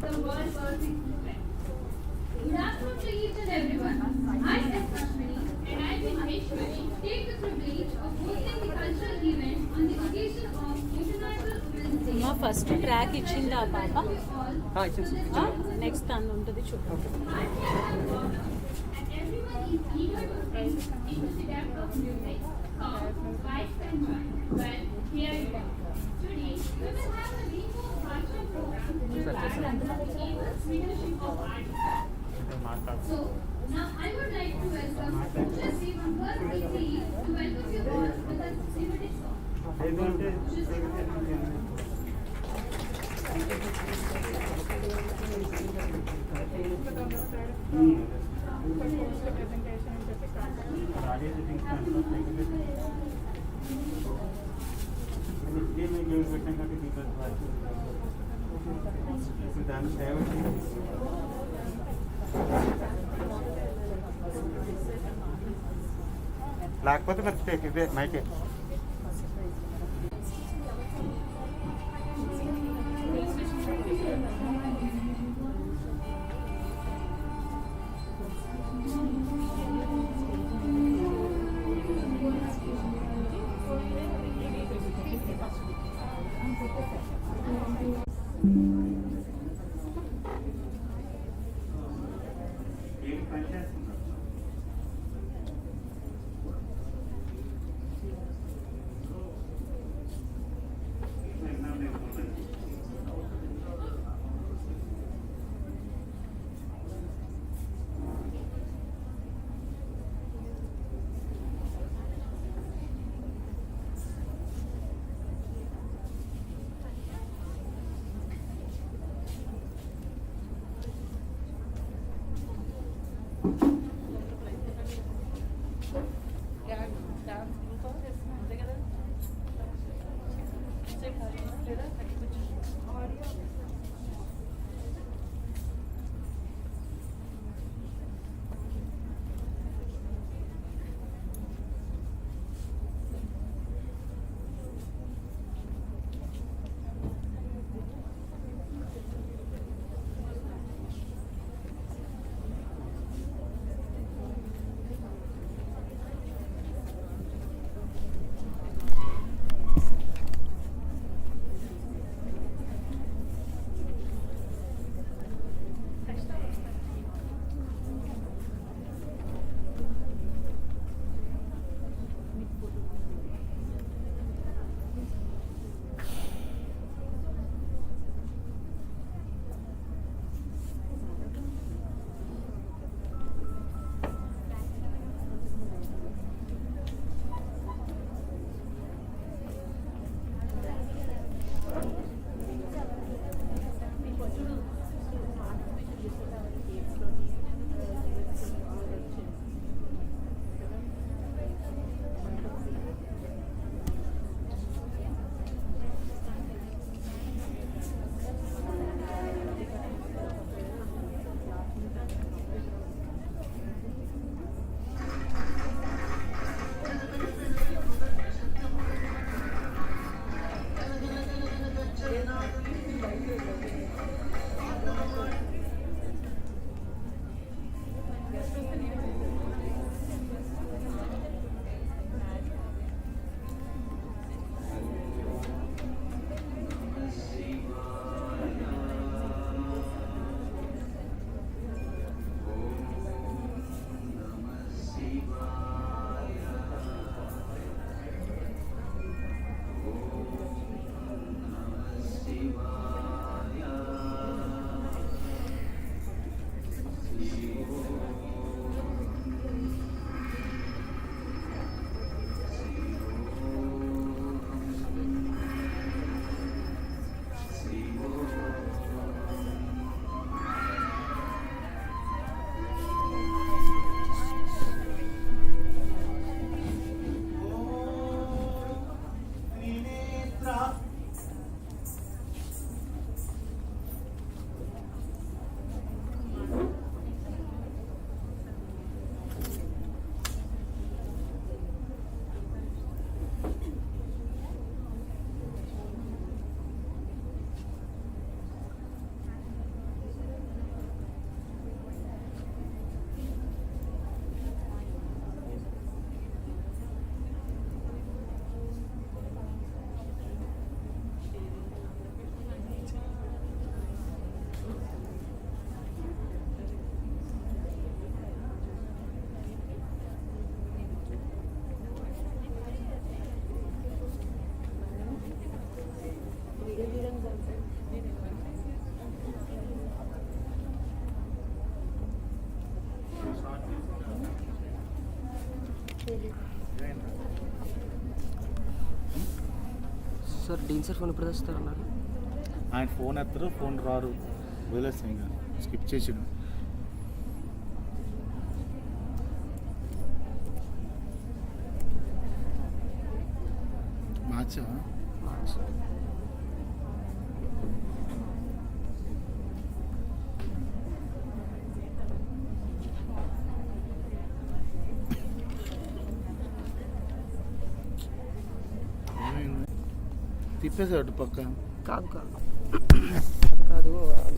the world perceives movement. Good afternoon to each and everyone. I am Kashmiri and I will Maheshwari take the privilege of hosting the cultural event on the occasion of International Women's Day. మా first track ఇచ్చిందా పాప? Next తను ఉంటుంది చూడు. And everyone is eager to enter into the depth of music, song, vibes and joy. Well, here you are. Today, we will have a rainbow cultural program to able leadership of art. So, now I would like to welcome Just Even Girl PCE to welcome you all with a limited song. లేకపోతే మరి ఇదే మైకే sir dean sir phone ఎప్పుడు తెస్తారు అన్నారు? ఆయన phone ఎత్తరు, phone రారు, వదిలేస్తాం ఇంకా స్కిప్ చేసాడు. మార్చా తిప్పేసాడు పక్క. కాదు కాదు కాదు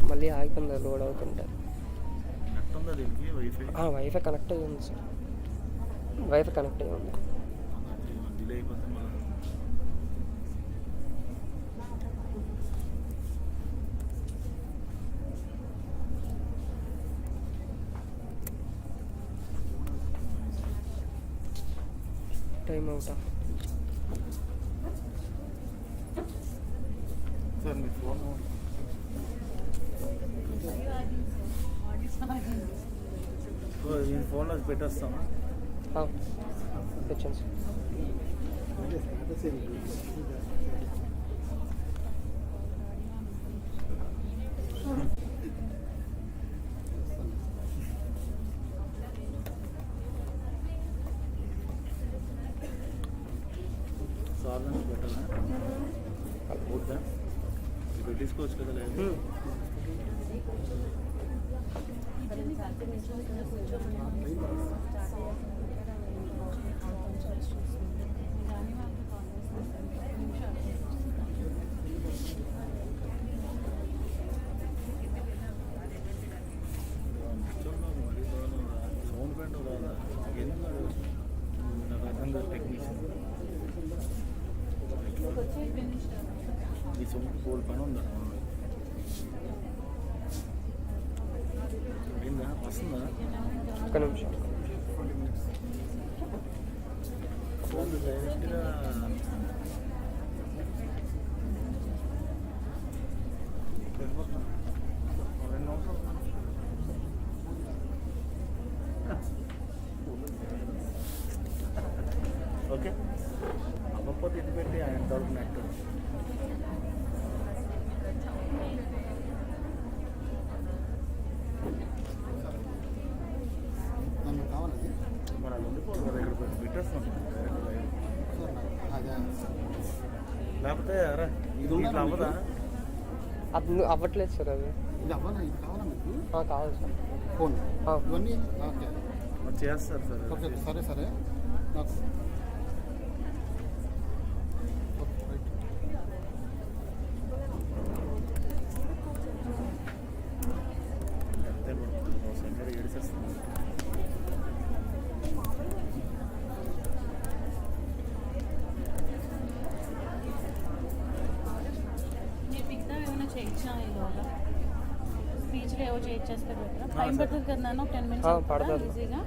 మళ్ళీ ఆగిపోయింది లోడ్ అవుతుంటే. నెట్ ఉందా దీనికి? వైఫై వైఫై కనెక్ట్ అయ్యి ఉంది సార్, వైఫై కనెక్ట్ అయ్యి ఉంది. డిలే అయిపోతుంది మళ్ళీ. టైం అవుతా. సార్ మీ ఫోన్ నేను ఫోన్లో పెట్టేస్తాను. వచ్చాను సార్. సాధన పెట్టాలా? వద్దా? పెట్టించుకోవచ్చు కదా. లేదు సౌండ్ బ్యాండ్ రాదా? ఎందుకు నాకు అర్థం కాదు. టెక్నీషియన్ ఈ సౌండ్ కోల్ పని ఉందా? అయిందా? వస్తుందా? ఒక్క నిమిషం. ఫోన్ డైరెక్ట్గా ఓకే అవ్వకపోతే ఇది పెట్టి ఆయన తరపు నెట్ మన అది ఉండిపోదు కదా, ఇక్కడ పెట్టేస్తాం లేకపోతే అరే ఇది ఇట్లా అవ్వదా? అది అవ్వట్లేదు సార్. అది ఇది అవ్వాలా? ఇది కావాలా మీకు? కావాలి సార్. ఫోన్ ఇవన్నీ ఓకే మరి చేస్తారు సార్. ఓకే సరే సరే నాకు ఓకే రైట్. అంతే పడుతుంది సెంటర్ ఏడిసేస్తుంది. మిగతా ఏమైనా చేయించా ఈలోగా స్పీచ్లో ఏవో చేయించేస్తే బెటర్. టైం పడుతుంది కదా నాన్న, 10 minutes పడుతుంది ఈజీగా.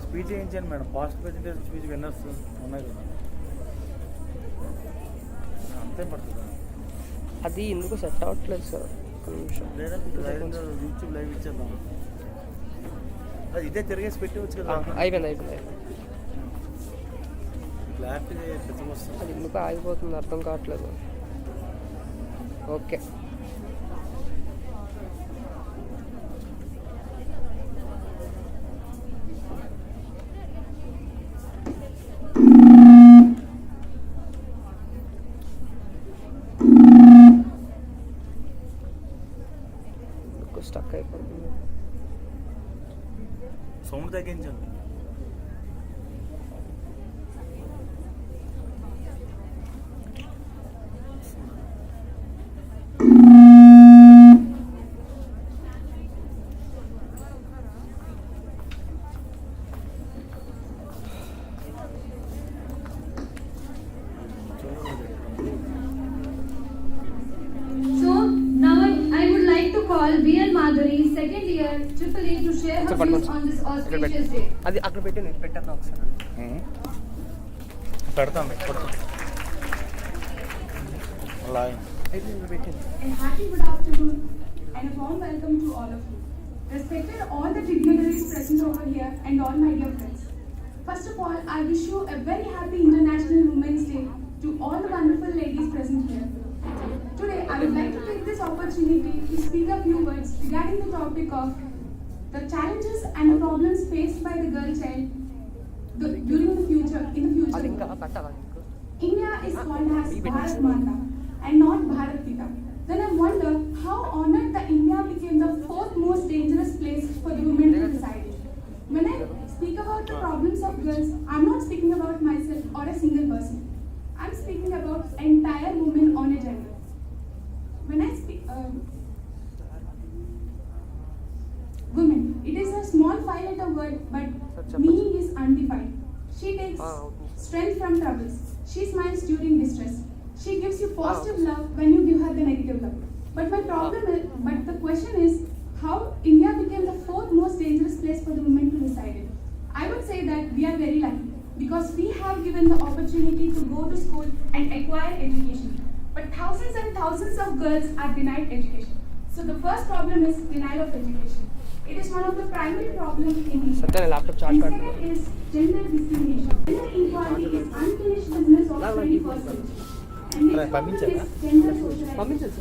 స్పీచ్ చేయించాను madam. Past presentation speech winners ఉన్నాయి కదా, అంతే పడుతుందా? అది ఎందుకు సెట్ అవ్వట్లేదు సార్. ఒక్క నిమిషం. లేదంటే లైవ్ యూట్యూబ్ లైవ్ ఇచ్చేద్దాం. అది ఇదే తిరిగేసి పెట్టవచ్చు కదా. అయిపోయింది. క్లారిటీ పెద్ద వస్తుంది. అది ఎందుకు ఆగిపోతుంది అర్థం కావట్లేదు. ఓకే స్టక్ అయిపోతుంది. సౌండ్ తగ్గించండి. So now I would like to call call VL Madhuri, second year, AAA, to share her views on this auspicious day. అది అక్కడ పెట్టి నేను పెట్టాక ఒకసారి పెడతాం అలా పెట్టింది. A happy good afternoon and a warm welcome to all of you. Respected all the dignitaries present over here and all my dear friends. First of all, I wish you a very happy International Women's Day to all the wonderful ladies present here. Today, I would like to take this opportunity to speak a few words regarding the topic of the challenges and problems faced by the girl child during the future, in the అది future. ఇంకా కట్టాలా నీకు? India is called as Bharat Mata and not Bharat Pita. Then I wonder how honored the India became the fourth most dangerous place for the women to reside in. When I speak about the problems of girls, I'm not speaking about myself or a single person. I'm speaking about entire women on a gender. When I speak women, it is a small five-letter word, but meaning is undefined. She takes strength from troubles. She smiles during distress. She gives you positive love when you give her the negative love. But the question is, how India became the fourth most dangerous place for the women to reside in. I would say that we are very lucky because we have given the opportunity to go to school and acquire education. But thousands and thousands of girls are denied education. So the first problem is denial of education. It is one of the primary problems in India. సత్య నేను laptop charge And పెడతాను. second is gender discrimination. Gender equality is unfinished business of 21st century. And next problem is gender socialization.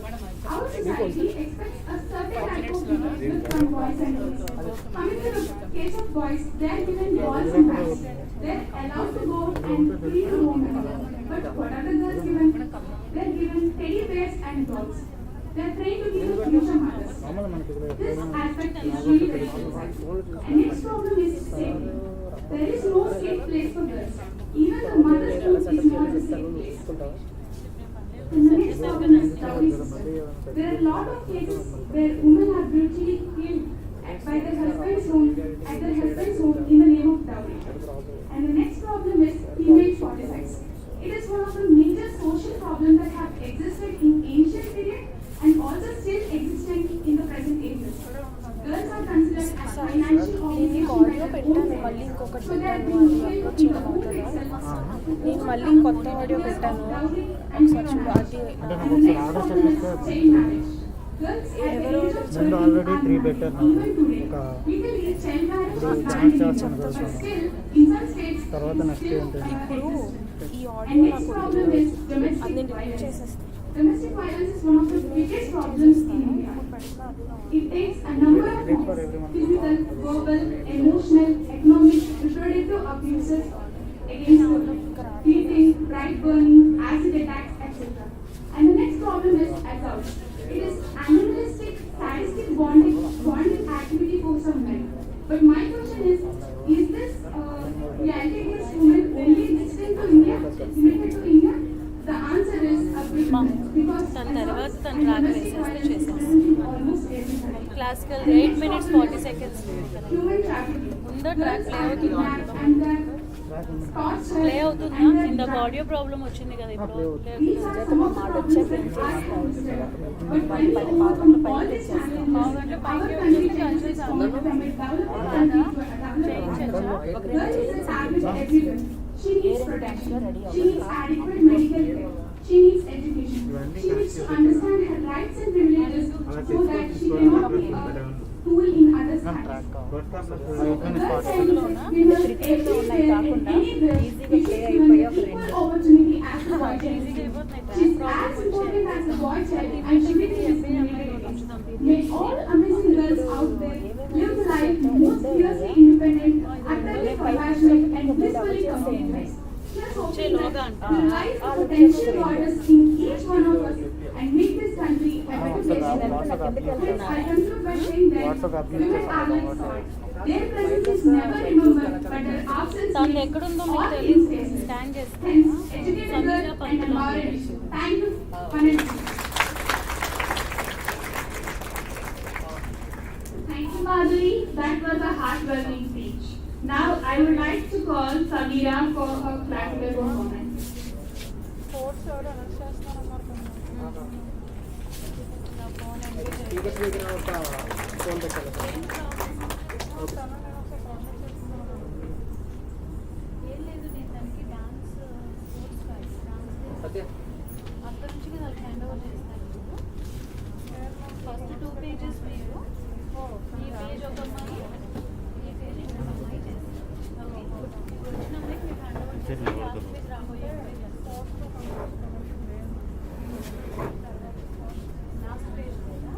Our society expects a certain type of behavior from boys and girls. Coming to the case of boys, they are given balls and bats. They are allowed to go and free to roam around. But what are the girls given? They are given teddy bears and dolls. They are trained to be the future mothers. This aspect is really very important. And next problem is safety. There is no safe place for girls. Even the mother's room is not a safe place. And the next problem is dowry system. There are a lot of cases where women are brutally killed by their husband's home, at their husband's home in the name of dowry. And the next problem is female forticides. It is one of the major social problems that have existed in ancient period and also still existing in the present ages. Girls are considered as financial obligation by audio their పెట్టాను own మళ్ళీ parents. ఇంకొకటి So they are పెట్టాను being అది killed upload in చేయడం the home అవుతుందా itself. నేను మళ్ళీ కొత్త ఆడియో పెట్టాను ఒకసారి చూడు అది And the next problem is chain marriage. Girls at the age of 13 are married. Even today, legally child marriage is banned in India, but still, in some states, it's still ఇప్పుడు ఈ and audio next నాకు problem is అది domestic నేను delete violence. చేసేస్తాను Domestic violence is one of the biggest problems in India. It takes a number of forms: physical, verbal, emotional, economic, reproductive abuses against women, beating, bright burning, acid attacks, etc. And the next problem is assault. It is animalistic, sadistic bonding activity for some men. But my question is this reality against women only existing to India, limited to India? The answer is a big no, because దాని తర్వాత assault తను and track domestic వేసేస్తే violence is చేసేస్తాను present in almost every country. Classical The 8 next minutes problem 40 is seconds human trafficking. ఉందో Girls track play are అవుతుందా kidnapped and they're tortured play అవుతుందా and they're ఇందాక drugged. Audio problem వచ్చింది కదా ఇప్పుడు These are some of the problems that are considered. But when we overcome all these challenges, our country changes from a developing country to a developed country. Girl is a savage everywhere. She needs protection. She needs adequate medical care. She needs education. She needs to understand her rights and privileges so that she cannot be a tool in others' hands. Girls and women everywhere and anywhere, we should given equal opportunity as a boy child. She is as important as a boy child and she will be discriminated. May all amazing girls out there live the life most fiercely independent, utterly compassionate and blissfully committed. Here's hoping that we realize the potential borders in each one of us and make this country a better place to live. Friends, I conclude by saying that women are like salt. Their presence is never remembered, but their absence తను makes ఎక్కడుందో all మీకు things తెలియదు tasteless. Scan చేస్తే Hence, educated girls and empowered. Thank you, Panel. Thank you, Madhuri. That was a heartwarming speech. Now, I would like to call Samira for her classical performance. Sports ఎవరు announce చేస్తున్నారన్నారు కదా. నా phone speakers దగ్గర ఒక phone పెట్టాలి sir. ఏం లేదు, నేను దానికి డాన్స్ స్పోర్ట్స్ డాన్స్ సత్య అక్కడ నుంచి నేను వాళ్ళకి హ్యాండ్ ఓవర్ చేస్తాను. ఫస్ట్ 2 పేజెస్ మీరు, ఈ పేజ్ ఒక అమ్మాయి, ఈ పేజ్ ఇంకొక అమ్మాయి చేస్తారు. వచ్చిన అమ్మాయికి మీరు హ్యాండ్ ఓవర్ చేసి లాస్ట్ పేజ్ రాబోయే లాస్ట్ పేజ్ కదా.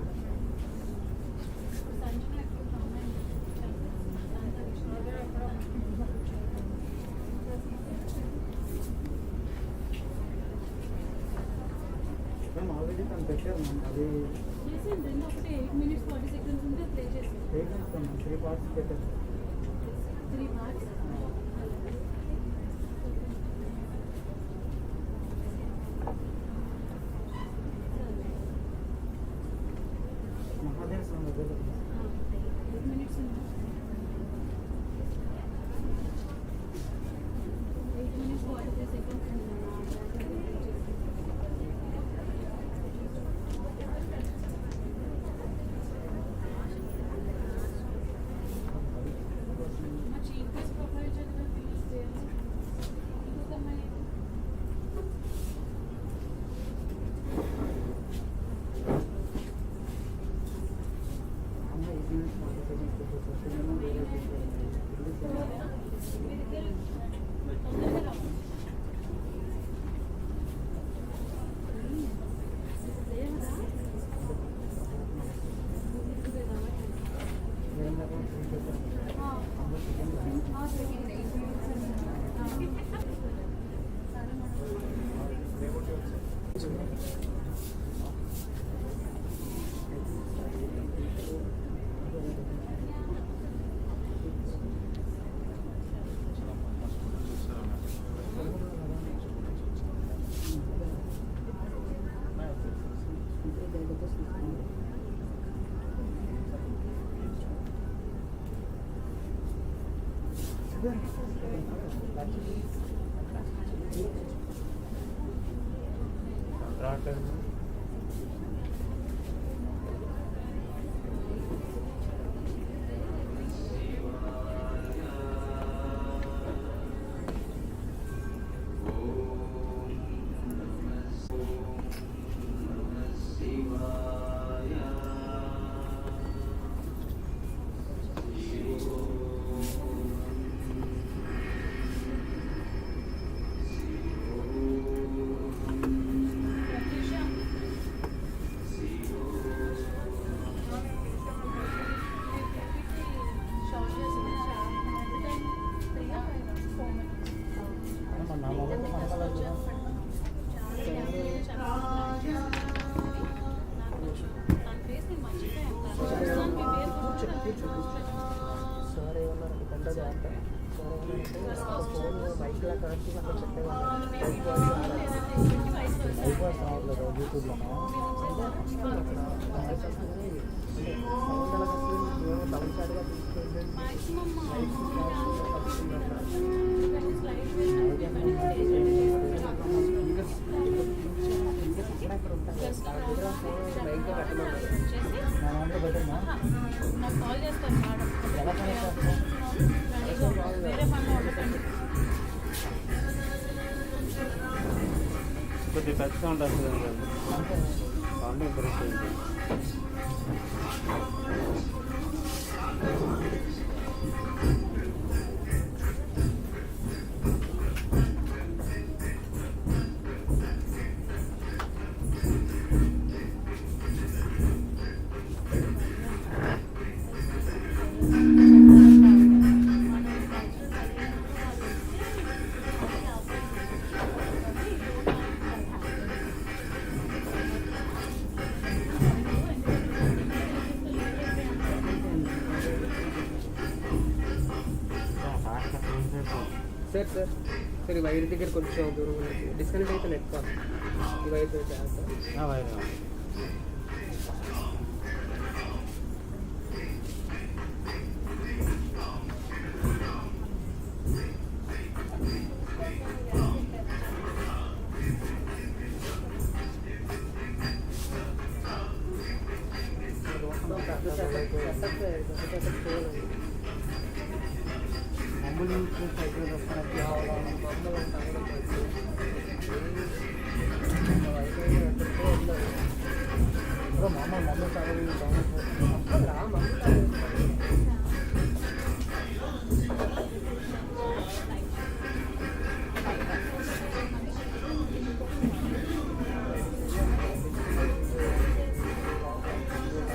సంజన ఎక్కడ అమ్మాయి ఆల్రెడీ తను పెట్టారు మ్యామ్. అది చేసింది రెండు ఒకటి 8 minutes 40 seconds ఉంటే ప్లే చేసి చేసేస్తాం మ్యామ్. 3 parts పెట్టారు. 3 parts. మహాదేవ్ సాంగ్ దగ్గర 8 minutes ఉంది. 8 minutes 43 seconds ఉంది. మా చీఫ్ గెస్ట్ ప్రొఫైల్ చదివిన ఫీల్స్ ఇంకొక అమ్మాయి తొందరగా రావాలి. లేవరా? రావట్లేదు. సార్ ఏమన్నారు గంట జాగ్రత్త. సార్ ఫోన్ బైక్లా కనెక్ట్ అక్కడ చెప్పేవాళ్ళు. రావట్లేదు యూట్యూబ్లో డౌన్ సైడ్గా తీసుకెళ్ళి బైక్గా పెట్టమన్నారు. నా దాంట్లో పెట్టమ్మా. నాకు కాల్ చేస్తాను మేడం. వేరే పని ఉండకండి. కొద్దిగా టచ్ సౌండ్ వస్తుంది కదా. సౌండ్ ఇంప్రెస్ అయింది. సార్ సార్ సార్ ఈ వైర్ దగ్గర కొంచెం దూరం డిస్కనెక్ట్ అయితే నెట్ కాల్ ఈ వైర్ చేస్తారు. వైర్ మామూలు సైకిల్ మామూలు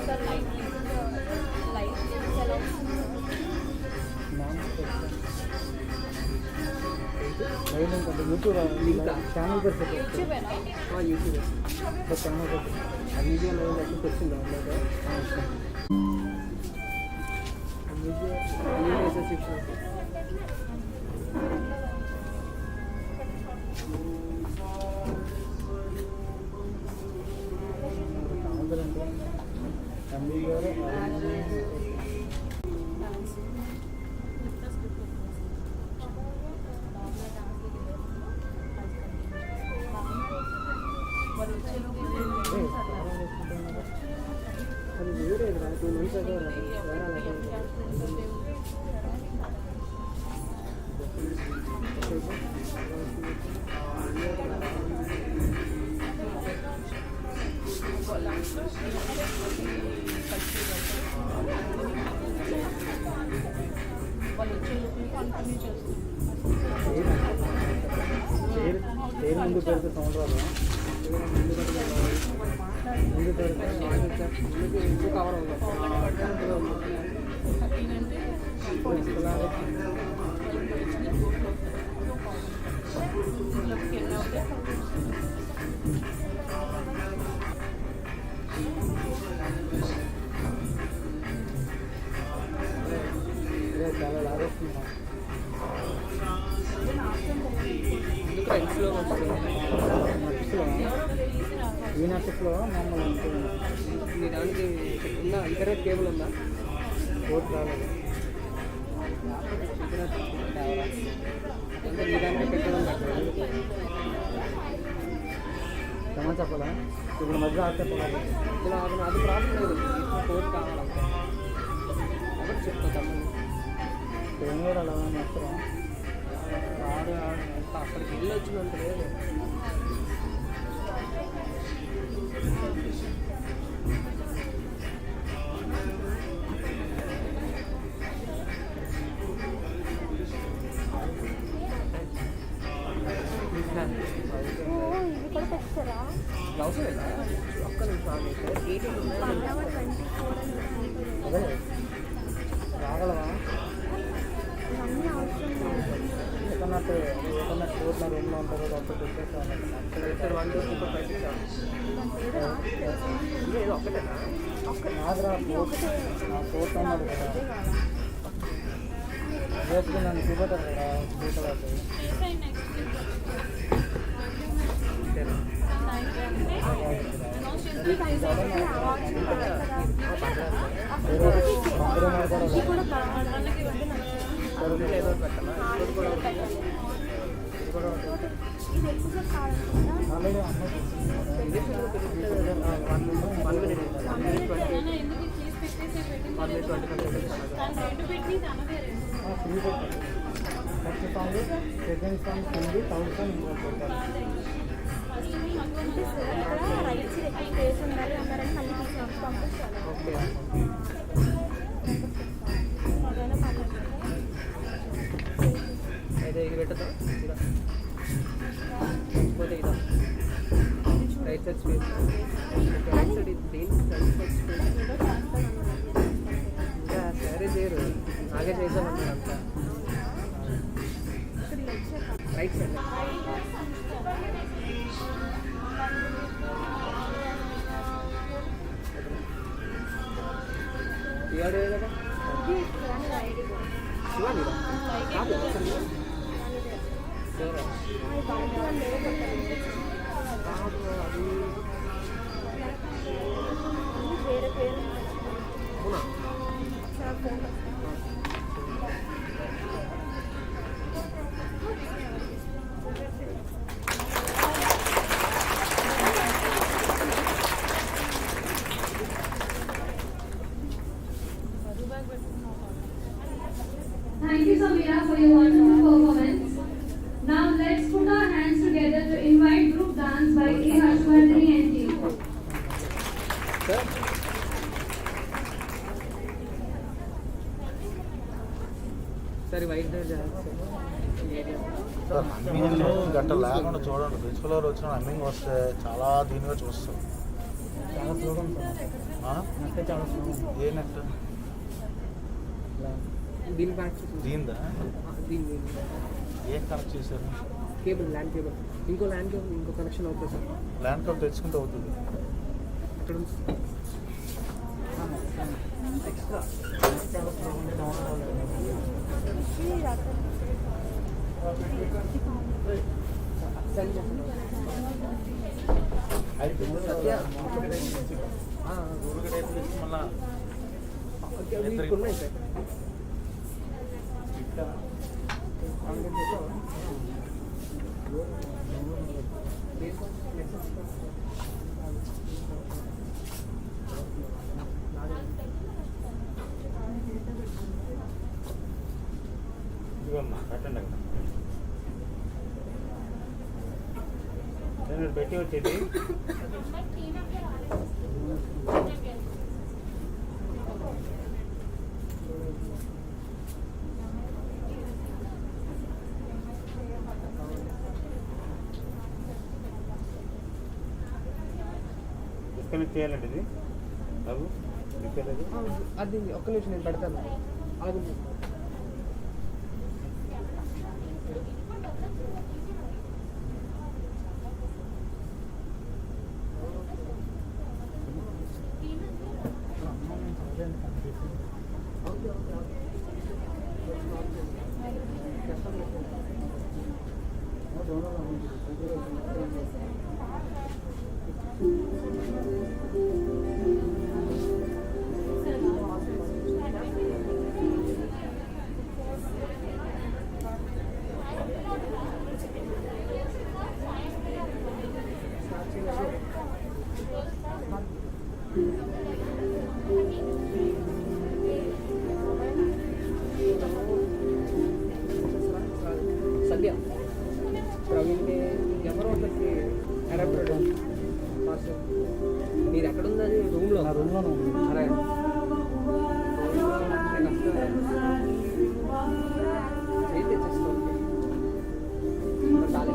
సార్ లైట్ ఎలా వస్తుంది యూట్యూబ్ ఛానల్ పెట్టి యూట్యూబేనా యూట్యూబ్ ఛానల్ పెట్టి మీడియా లైవ్ లెక్కకి వచ్చిందా మీడియా శిక్షణ తమ్మి గారు అది వేరే 2 మంత్స్ అదే వేరే వాళ్ళు వచ్చే లోపల కంటిన్యూ చేస్తారు పేరు ముందు పెడితే సౌండ్ రాదు ముందు పెడితే ఇంకో కవర్ ఉంది చాలా లాగేస్తున్నాం ఎందుకు రైట్స్లో వస్తుంది ఈ నక్షత్రంలో మమ్మల్ని మీ దానికి ఉందా ఇంటర్నెట్ కేబుల్ ఉందా ఓటు రాలేదు అంటే మీ దానికి పెట్టడం క్షమా చెప్పాలా ఇప్పుడు మధ్య ఆట చెప్పాలి ఇలా అది ప్రాబ్లం లేదు కోర్టు కావాలంటే ఎవరు చెప్తా తమ్ముడు ఏం కూడా అలా నష్టం రాడు అక్కడికి వెళ్ళి వచ్చినంత లేదు ఇది కూడా తెచ్చారా అవసరం లేదా ఒక్క నిమిషం ఆగైతే 18 ఉన్నాయి 24 అదే రాగలవా ఇవన్నీ అవసరం లేదు ఎక్కడన్నట్టు కోట్ల రూమ్లో ఉంటారో అప్పుడు పెట్టేస్తాను ఇక్కడ 1 2 3 4 5 6 ఏదో ఒక్కటేనా నాదరా నా కోట్ అన్నాడు కదా వేసుకుని నన్ను చూపెట్టారు కదా చూపలేదు ఏదో పెట్టాలా ఇది కూడా ఇది ఎక్కువ కావాలనుకుంటా ఆల్రెడీ అన్నది వన్ మినిట్ 20 ఫ్రీ పెట్టాలి first song second song Hindi third song English పెట్టాలి ఇక్కడ రైట్స్ ఎక్కువ ప్లేస్ ఉండాలి అన్నారని మళ్ళీ తీసి పంపించాలి ఓకే అదైనా పర్లేదు అయితే ఇది పెట్టదా ఇదా పోతే ఇదా right side space right side ఇది దేనికి రైట్ సైడ్ స్పేస్ ఏదో చేస్తాను ఇంకా సరే చేయరు నాగే చేసామన్నారు అంతా ఇక్కడ వచ్చాక రైట్ సైడ్ ఇవాడు కదా శివానిరా కాదు అసలు సరే కాదు అది వేరే పేరు అవునా ఒకసారి phone Thank you, Samira, for your wonderful performance. Now let's put our hands together to invite group dance by A. Harshvardhani and team. Sir sir white చేయాలి సార్ అమ్మింగ్ గంట లేకుండా చూడండి. ప్రిన్సిపల్ గారు వచ్చిన అమ్మింగ్ వస్తే చాలా దీనిగా చూస్తారు. చాలా స్లోగా ఆ? నెట్ చాలా స్లోగా ఏ నెట్ దీని బ్యాక్ దీందా దీని ఏం కనెక్ట్ చేశారు? కేబుల్ ల్యాండ్ కేబుల్ ఇంకో ల్యాండ్ కేబుల్ ఇంకో కనెక్షన్ అవుతుంది సార్ ల్యాండ్ కార్డ్ తెచ్చుకుంటే అవుతుంది. అక్కడ ఉంది సార్. ఎక్స్ట్రా చాలా స్లోగా ఉంటే డౌన్లోడ్ సెండ్ చేస్తాను మళ్ళీ ఉన్నాయి సార్ ఇవమ్మా కట్టండి అక్కడ నేను పెట్టి వచ్చేది డిస్కనెక్ట్ చేయాలండి ఇది బాబు డిస్కనెక్ట్ అది ఒక్క నిమిషం నేను పెడతాను అలాగే సంధ్య ప్రవీణ్ని ఎవరో ఒకరికి అడాప్టర్ మాస్టర్ మీరు ఎక్కడ ఉంది అది రూమ్లో రూమ్లోనే ఉంది. అరే చేయి తెచ్చేసుకోండి ఖాళీ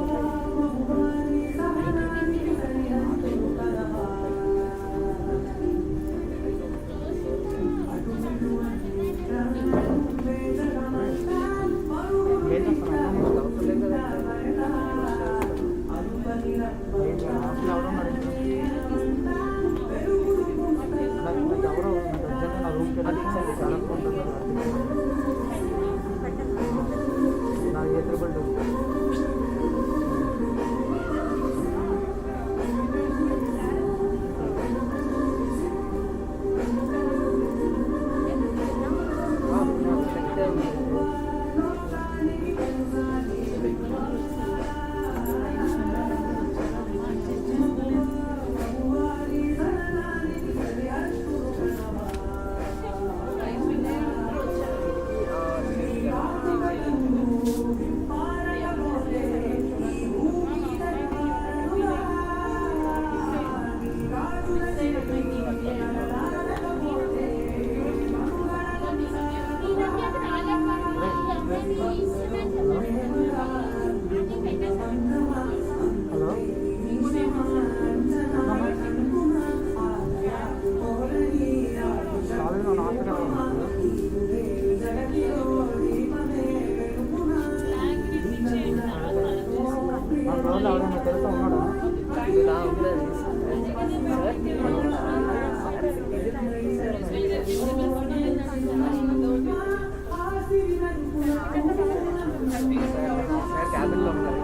క్యాబిన్లో ఉంటారు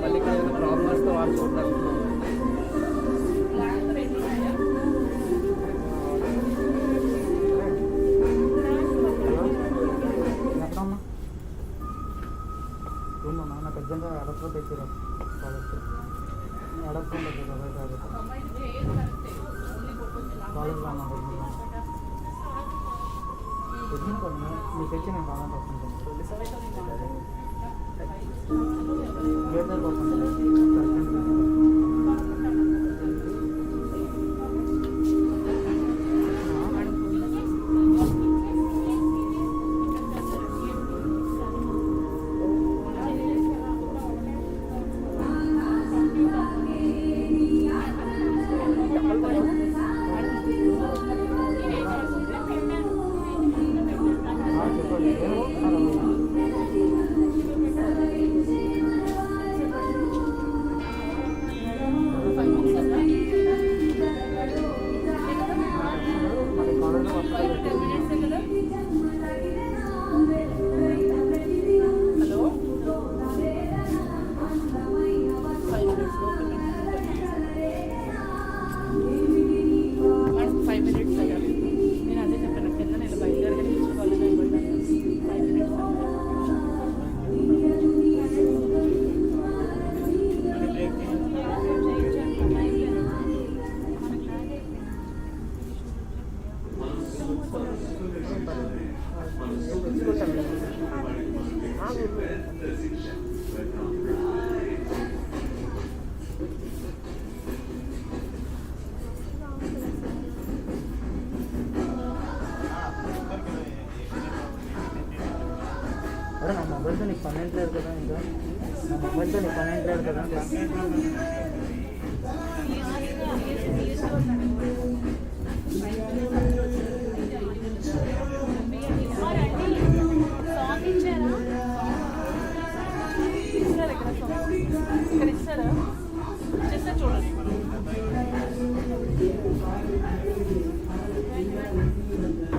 మళ్ళీ ఇక్కడ ఏదైనా ప్రాబ్లమ్ వస్తే వాళ్ళు చూడాలి ఎక్కడమ్మా రూమ్లో నాకు అర్జెంట్గా అడప్లో తెచ్చారు కాబట్టి అడప్లో తెచ్చారు కాబట్టి కాలేజ్ మీకు తెచ్చి నేను బాగా గేట్ దగ్గర అరే నా మొబైల్తో నీకు పని లేదు కదా ఇంకా నా మొబైల్తో నీకు పని లేదు కదా సాంగ్ ఇచ్చారా ఇక్కడ ఇస్తారా చేస్తే చూడండి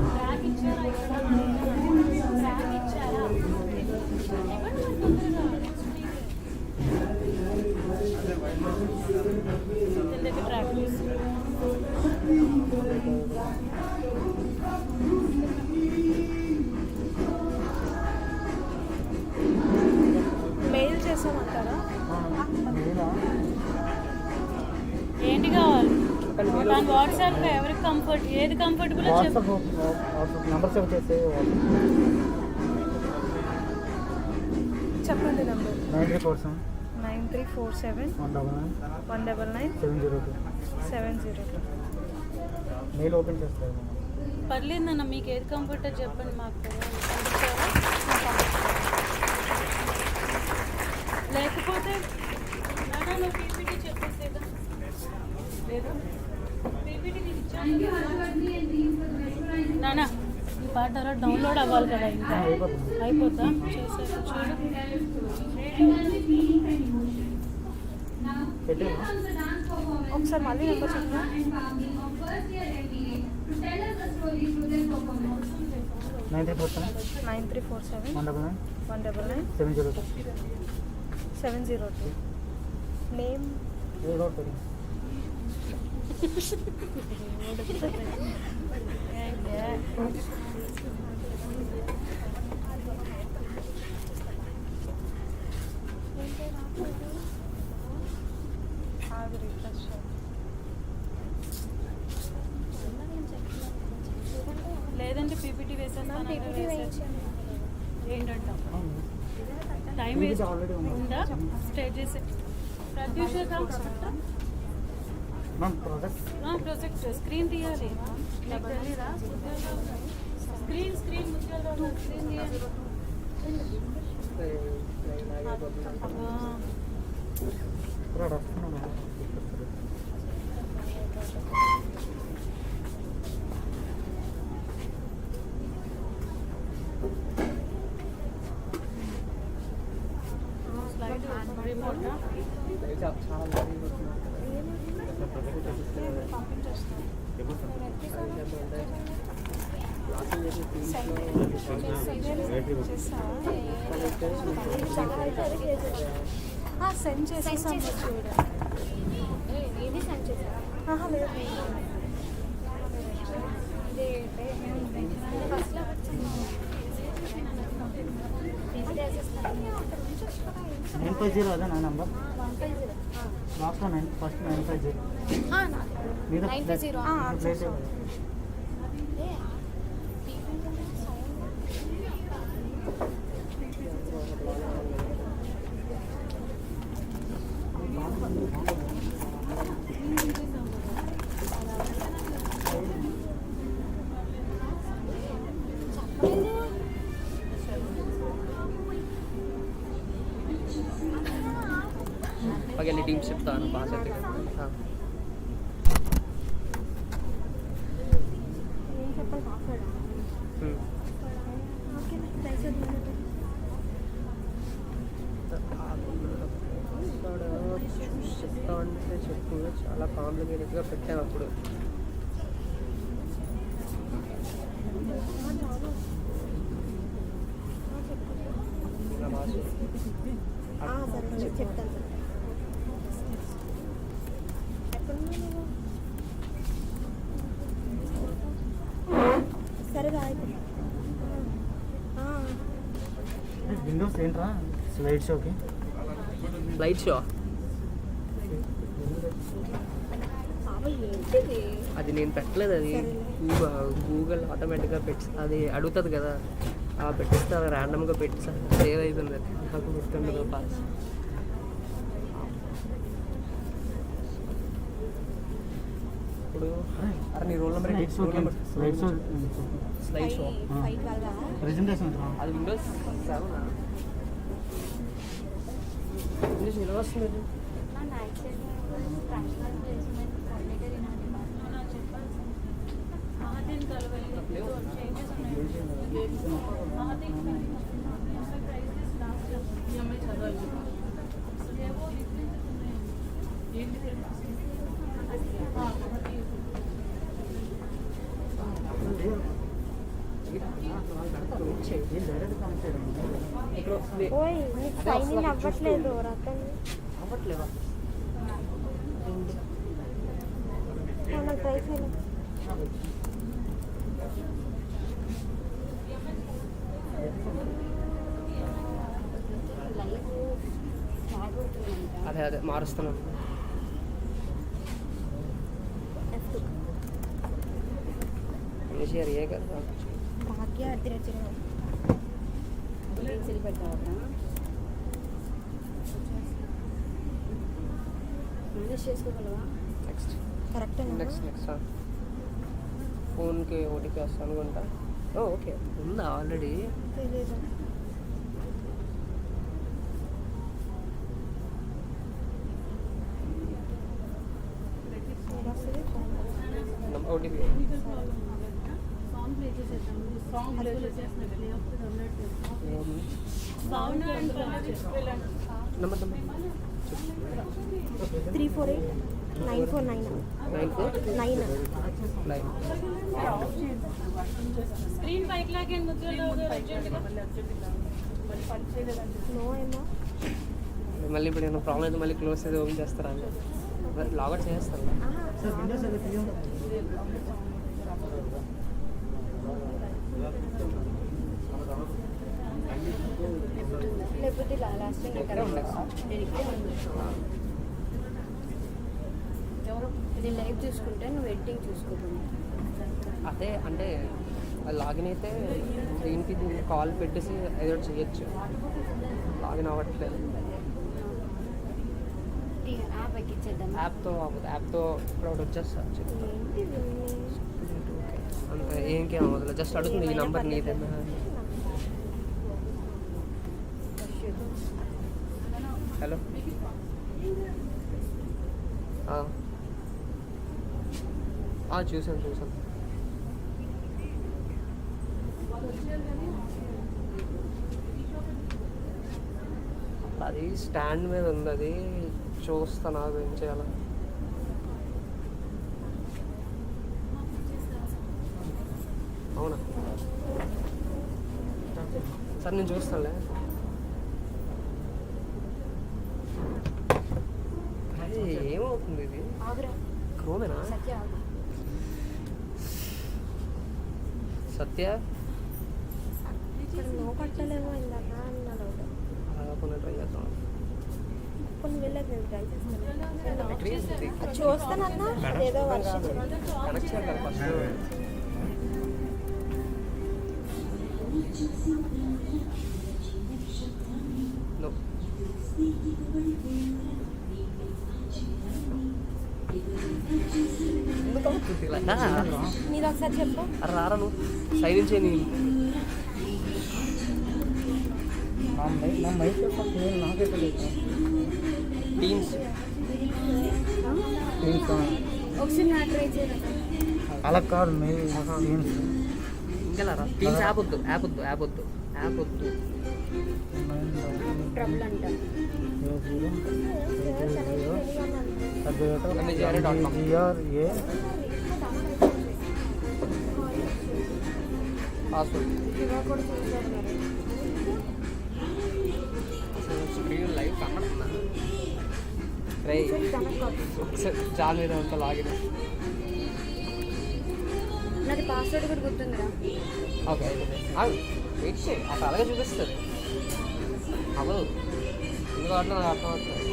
ట్రాక్ ఇచ్చారా ట్రాక్ ఇచ్చారా ట్రాక్ మెయిల్ చేసామంటారా ఏంటి కావాలి దాని వాట్సాప్లో ఎవరికి కంఫర్ట్ ఏది కంఫర్టబుల్ వాట్సాప్ నెంబర్ సేవ్ చేసి చెప్పండి నెంబర్ 9347 9347 199 702 మెయిల్ ఓపెన్ చేస్తారు పర్లేదు నాన్న మీకు ఏది కంఫర్ట్ చెప్పండి మాకు లేకపోతే నాన్న నువ్వు పీపీటీ చెప్పేసేదా లేదా పీపీటీ నీకు ఇచ్చాను నాన్న ఈ పాట తర్వాత డౌన్లోడ్ అవ్వాలి కదా ఇంకా అయిపోతా చేసాక చూడు ఒకసారి మళ్ళీ నెంబర్ చెప్పండి 9347 199 702 నేమ్ లేదంటే పీపీటీ వేసేస్తాను ఏంటంట టైం వేస్ట్ ఉందా స్టే చేసి ప్రత్యూష ప్రాజెక్ట్ స్క్రీన్ తీయాలి నీకు తెలీదా స్క్రీన్ ముత్యాలు స్క్రీన్ తీయాలి స్లైడ్ రిమోట్ సెండ్ చేసేసాను చూడు ఇది సెండ్ చేశారా లేదు ఫస్ట్లో 950 అదే నా నంబర్ లాస్ట్ ఫస్ట్ 950 మీద 950 టీమ్స్ చెప్తాను పాస్ అయితే ఏం చెప్పాలి పాస్వర్డ్ ఓకే ప్రైస్ చెప్తా అంటే చెప్పు చాలా కాంప్లికేటెడ్గా పెట్టాను అప్పుడు ఇంకా భాష సరే చెప్తాను సార్ ఎక్కడున్నా నువ్వు సరే రాయిపో విండోస్ ఏంట్రా స్లైడ్ షోకి లైట్ షో బాబా ఏంటిది అది నేను పెట్టలేదు అది గూగుల్ ఆటోమేటిక్గా అది అడుగుతుంది కదా పెట్టిస్తే అలా ర్యాండమ్గా పెట్టి సేవ్ అయిపోయింది అది నాకు గుర్తుండదు పాస్ ఇప్పుడు అరే నీ roll number slide show slide show 512 presentation అది విండోస్ 7 ఇంగ్లీష్ ఎలా వస్తుంది ఓయ్ నీకు సైన్ ఇన్ అవ్వట్లేదు రకండి అవ్వట్లేవా నాకు ట్రై చేయాలి అదే మారుస్తున్నాను షేర్ ఏ కదా భాగ్య అర్ధరచన పెన్సిల్ పెట్టావా ఇంగ్లీష్ చేసుకోగలవా నెక్స్ట్ కరెక్ట్ నెక్స్ట్ ఫోన్కి ఓటీపీ వస్తాను అనుకుంటా ఓకే ఉందా ఆల్రెడీ తెలీదు ఓటీపీ నెంబర్ 348-949 9 స్క్రీన్ పైకి లాగే ముద్రలో అర్జెంటుగా నో ఏమో మళ్ళీ ఇప్పుడు నేను ప్రాబ్లం అయితే మళ్ళీ క్లోజ్ అయితే ఓపెన్ చేస్తారా లాగౌట్ చేస్తాను సార్ విండోస్ అది ఫ్రీ లేకపోతే లాస్ట్ ఇది లైవ్ చూసుకుంటే నువ్వు ఎడిటింగ్ చూసుకోకుండా అదే అంటే లాగిన్ అయితే దీనికి కాల్ పెట్టేసి ఏదో చేయొచ్చు లాగిన్ అవ్వట్లేదు యాప్ ఎక్కించేద్దాం యాప్తో ఇప్పుడు ఒకటి వచ్చేస్తా ఏంకేం అవ్వదు జస్ట్ అడుగుతుంది ఈ నంబర్ నీదేనా హలో చూసాను అది స్టాండ్ మీద ఉంది అది చూస్తాను అది ఏం చేయాలి అవునా సరే నేను చూస్తానులే అది ఏమవుతుంది ఇది క్రోమేనా సత్య ఇక్కడ నో కట్టలేమో ఇందాక అన్నాడు కొన్ని ట్రై చేద్దాం కొన్ని వెళ్ళదు నేను ట్రై చేస్తాను ఎక్కడ చూస్తానన్నా ఏదో వర్షం కనెక్ట్ చేయాలి కదా ఫస్ట్ No. ఎందుకు అవుతుంది ఇలా? నీది ఒకసారి చెప్పు రారా నువ్వు సైలెన్స్ చేయని నా మైక్ నేను నాకే తెలియదు టీమ్స్ సీన్స్ ఒకసారి నా ట్రై చేయరా అలా కాదు మీ సీన్స్ ఇంకెలా రా టీమ్స్ యాప్ వద్దు యాప్ వద్దు యాప్ వద్దు యాప్ వద్దు. ట్రబుల్ అంట పాస్వర్డ్ ఇవా కూడా చూసారు మరి స్క్రీన్ లైవ్ కనబడుతుందా? రై ఒకసారి చాలు మీద అంతా లాగిన్. నాది పాస్వర్డ్ కూడా గుర్తుందిరా ఓకే వెయిట్ చేయి అక్కడ అలాగే చూపిస్తుంది. అవ్వదు ఎందుకు అట్లా నాకు అర్థమవుతుంది.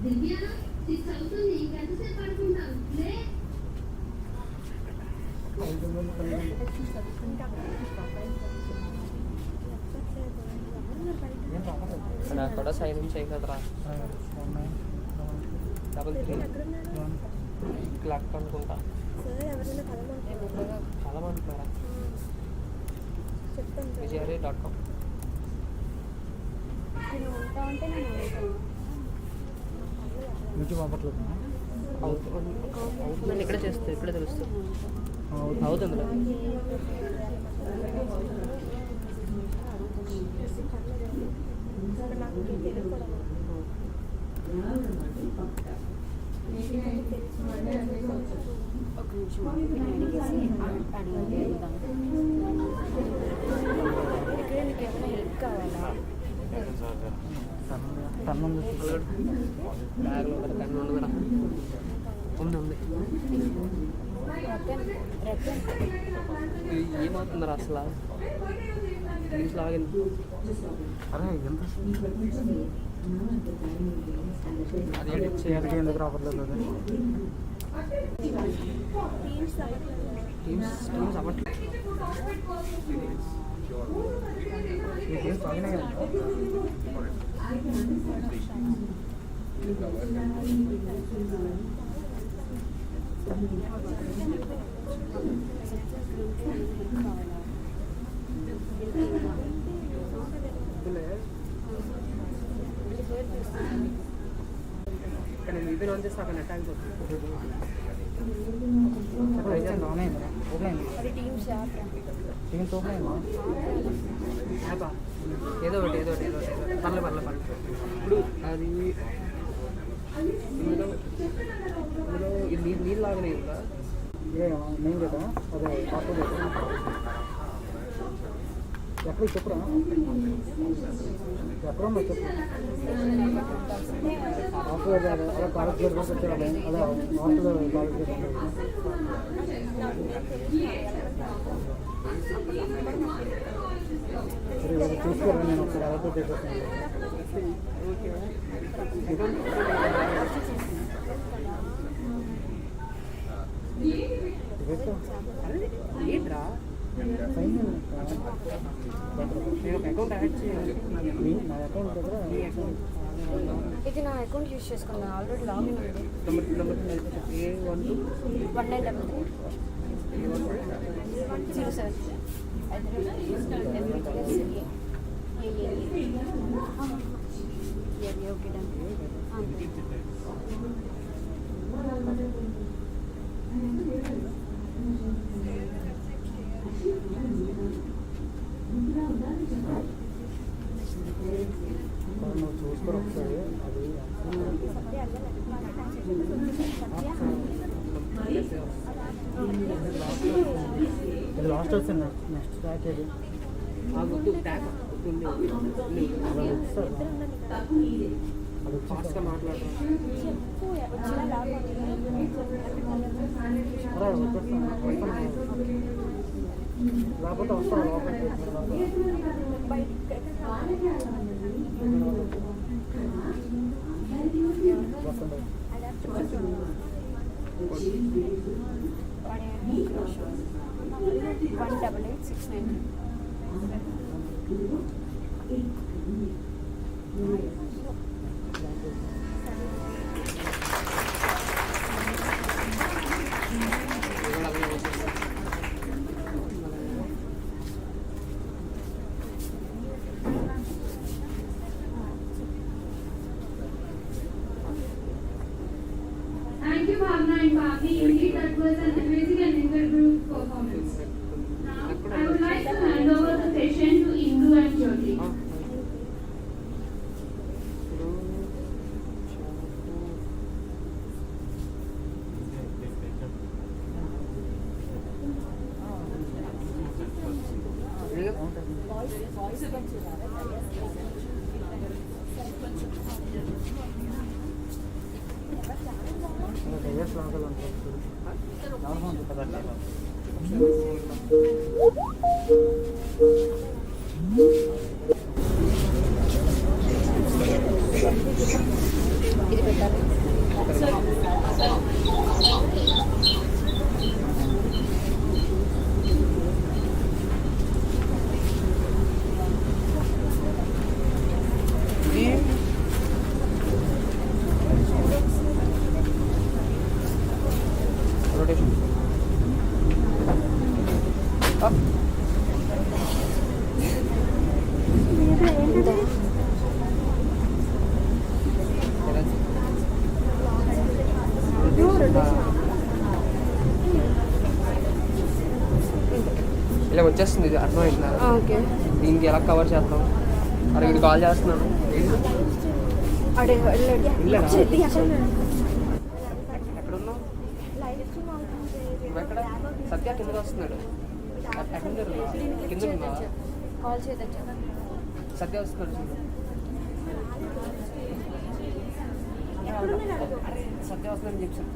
దివ్య 6 అవుతుంది ఇంకెంతసేపు పడుకుంటావు లే నాకు కూడా సైన్ ఇన్ చేయగలరా? 33 క్లాక్ అనుకుంటా. సరే ఎవరైనా కలమంటారు చాలా మంటున్నారా? చెప్తాను విజయహరి.com నేను ఉంటా అంటే నేను ఉంటాను యూట్యూబ్ అవ్వట్లేదు అవుతుందండి. ఇక్కడే చేస్తే ఇక్కడే తెలుస్తుంది. అవుతుంది రా. నాకు తెలుగు కూడా ఒక నిమిషం అడిగేసి ఇక్కడ నీకు ఏమైనా హెల్ప్ కావాలా తన్నుంది బ్యాగ్లో ఉంటుంది కన్ను ఉంది కదా. ఉంది ఉంది. ఇది ఏమవుతుందిరా అసలు? Please login. అరే ఎంత అది ఎడిట్ చేయాలి. ఎందుకు రావట్లేదు అది టీమ్స్ అవ్వట్లేదు. ఈ గేమ్స్ అయినాయి కానీ మీ ఆన్ చేస్తే అక్కడ నెట్ ఆగిపోతుంది. ఓపెన్ అయింది అది టీమ్స్ యాప్ టీమ్స్ ఓపెన్ అయిందా యాపా ఏదో ఒకటి ఏదో ఒకటి ఏదో ఒకటి పర్లే పర్లే పర్లే. ఇప్పుడు అది ఇందులో ఇది నీళ్ళు లాగానే ఉందా? నేను కదా అదే పాస్వర్డ్ ఎక్కడ చెప్పురా ఎక్కడున్నా చెప్పు పాస్వర్డ్ అదే కాలేజ్ గేట్ వరకు వచ్చాడు అదే హాస్టల్ కాలేజ్ గేట్ సరే ఇది చూసుకోరా నేను ఒకసారి అలర్ట్ చేసేస్తాను ఏంట్రా నేను ఒక అకౌంట్ యాడ్ చేయాలి. నా అకౌంట్ దగ్గర ఇది నా అకౌంట్ యూజ్ చేసుకున్నాను ఆల్రెడీ లాగిన్ ఉంది నెంబర్ A12 1933 ఓకే డన్ నువ్వు చూసుకోరు ఒకసారి అది ఇది లాస్ట్ వచ్చింది నెక్స్ట్ ట్రాక్ ఇది వద్దు ట్యాగ్ ఉంది అలా వచ్చేస్తారు అది ఫాస్ట్గా మాట్లాడతాం. చెప్పు వచ్చిన లాభం అలా వచ్చేస్తాను లేకపోతే వస్తాను లోపలికి వస్తుంది 18869. Lovely indeed, that was an amazing and incredible performance. Now, I would like to hand over the session to Indu and Jyoti. ఇలా వచ్చేస్తుంది, ఇది అర్థమైందా? ఓకే. దీనికి ఎలా కవర్ చేస్తాం? అరే వీడు కాల్ చేస్తున్నాడు. ఎక్కడున్నావు? నువ్వు ఎక్కడ? సత్య కింద వస్తున్నాడు. కింద ఉన్నావా? కాల్ చేద్దాం. సత్య వస్తున్నాడు చూడు. సత్య వస్తున్నాడని చెప్పాను.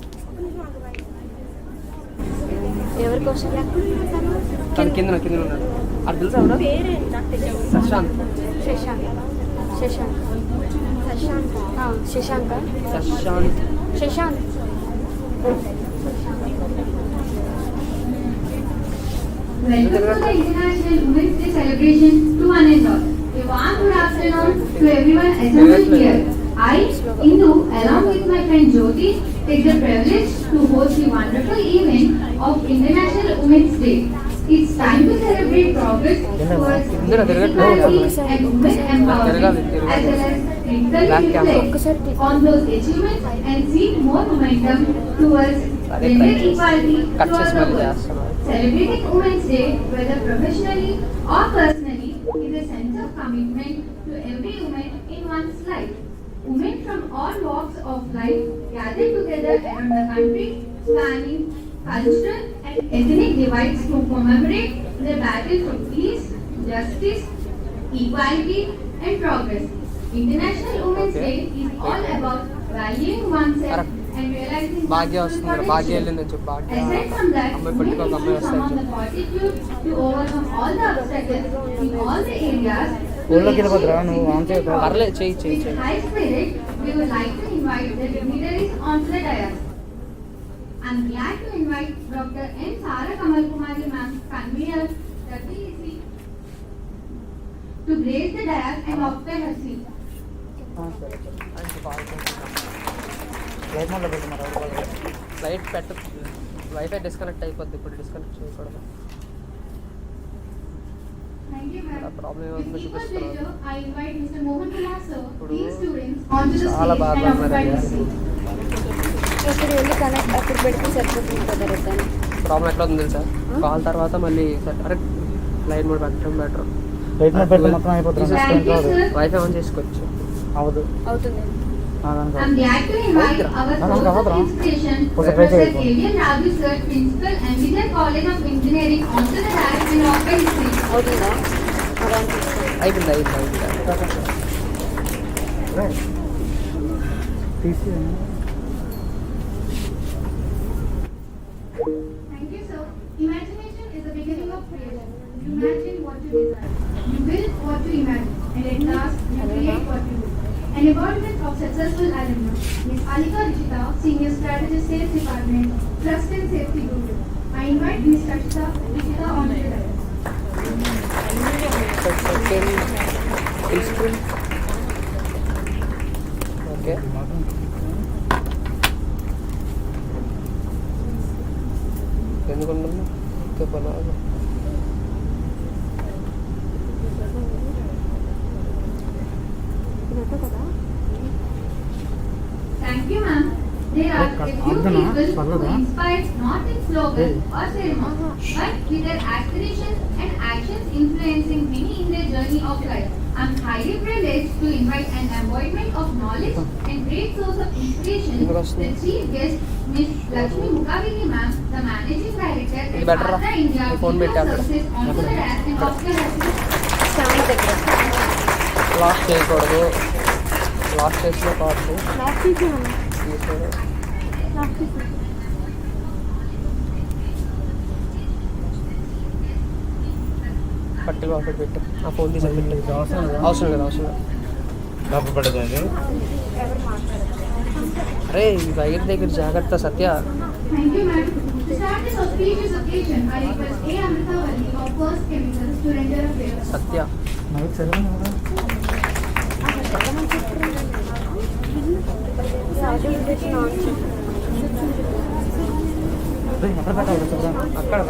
ఎవరి కోసం? తను కింద ఉన్నాడు. అది తెలుసా? ఎవరు? Shashank. Shashank. Welcome to the International Women's Day celebration to one and all. A warm good afternoon to everyone assembled here. I, Indu, along with my friend Jyoti, take the privilege to host the wonderful event of International Women's Day. It's time to celebrate progress towards equality and women empowerment, as well as critically reflect on those achievements and seek more momentum towards gender equality throughout the world. Celebrating Women's Day, whether professionally or personally, is a sense of commitment to every woman in one's life. Women from all walks of life gather together around the country, spanning cultural and ethnic divides to commemorate the battle for peace, justice, equality and progress. International Women's Day is all about valuing oneself and realizing Bhagya one's వస్తున్నారు. భాగ్య వెళ్ళిందని చెప్పి భాగ్య aside from that, అమ్మాయి women పట్టుకో, ఒక అమ్మాయి should come on వస్తాయి. the fortitude to overcome all the obstacles in all the areas. ఊళ్ళోకి వెళ్ళిపోతురా నువ్వు? ఆన్ చేయకు. పర్లేదు, చెయ్యి. With high spirit, we would like to invite the dignitaries onto the dais. I'm glad to invite Dr. N. Sara Kamal Kumari ma'am, convener, WEC, to grace the dais and occupy her seat. Light మోడ్లో పెట్టున్నారు. Light పెట్ట, wifi disconnect అయిపోద్ది. ఇప్పుడు disconnect చేయకూడదు. Thank you, ma'am. Problem With ఏమవుతుందో equal చూపిస్తున్నాను. pleasure, I invite Mr. Mohan Kumar sir, ఇప్పుడు these students onto the చాలా stage బాగా and occupy the మాట్లాడారు. seat. అప్పుడు వెళ్ళి కనెక్ట్ అప్పుడు పెడితే సరిపోతుంది కదా రద్దాన్ని. ప్రాబ్లం ఎట్లా ఉంది తెలుసా? కాల్ తర్వాత మళ్ళీ కరెక్ట్ లైట్ మోడ్ పెట్టడం బెటర్. లైట్ మోడ్ పెడితే మొత్తం అయిపోతుంది. Thank you, sir. Wifi on చేసుకోవచ్చు. అవదు. అవుతుంది. I'm glad to invite our source of inspiration, Professor K.V.N. Raju sir, Principal, Ambedkar College of Engineering, onto the dais and occupy his seat. అవుతుందా? అలా అయిపోయింది. తీసి Thank you, sir. Imagination is the beginning of creation. You imagine what you desire. You build what you imagine. And at last, you create what you do. An embodiment of successful alumni, Ms. Alika Rishita, Senior Strategist Sales Department, Trust and Safety Group. I invite Ms. Rishita on the dais. Okay, ఎందుకుంటున్నా? Okay, పర్వాలేదు. Thank you, ma'am. There are a few వద్దనా? people who పర్లేదా? inspire not in slogan or ceremony, but with their aspirations and actions influencing many in their journey of life. I'm highly privileged to invite an embodiment of knowledge and great source of inspiration, the chief guest, Ms. Lakshmi Mukavini ma'am, the managing director at Matra India People Services, also the and Oscar stand దగ్గర last చేయకూడదు. Last చేసిన కావచ్చు. Lock తీసేయమన్నా lock తీసే పట్టు లోపల పెట్టు. ఆ phone తీసి పెట్టు. అవసరం లేదా? అవసరం లేదు, అవసరం లేదు. డబ్బు పడదండి. ఎవరు మాట్లాడతారు అరే ఈ వైర్ దగ్గర జాగ్రత్త సత్య. Thank you, ma'am. To start this auspicious occasion, I request A. Amritavalli of First Chemicals to render a prayer. Satya night చదివాను కదా. సాటిస్ఫాక్షన్ ఆన్ రేయ్, ఎక్కడ పెట్టాలి చదువుదా? అక్కడ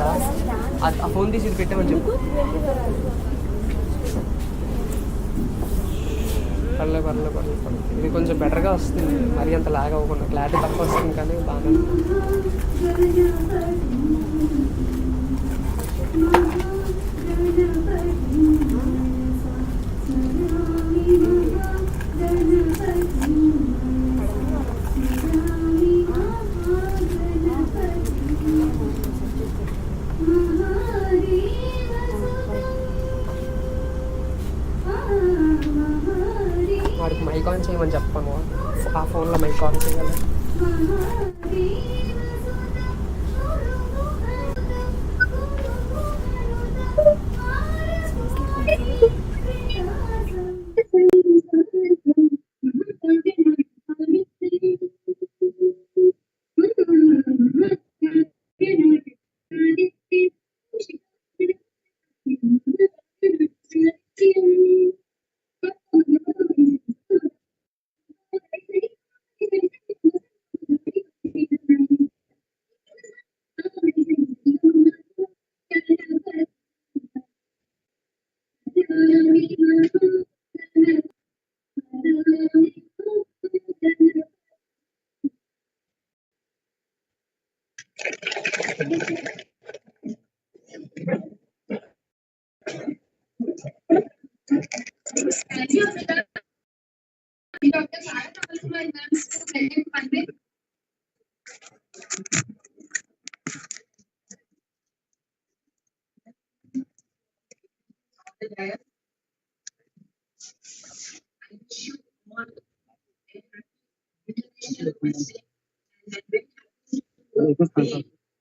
ఆ ఫోన్ తీసి ఇది పెట్టామని చెప్పు. పర్లేదు. ఇది కొంచెం బెటర్గా వస్తుంది, మరి అంత లాగ్ అవ్వకుండా. క్లారిటీ తక్కువ వస్తుంది కానీ బాగా. వాడికి మైక్ ఆన్ చేయమని చెప్పాను. ఆ ఫోన్లో మైక్ ఆన్ చేయాలి.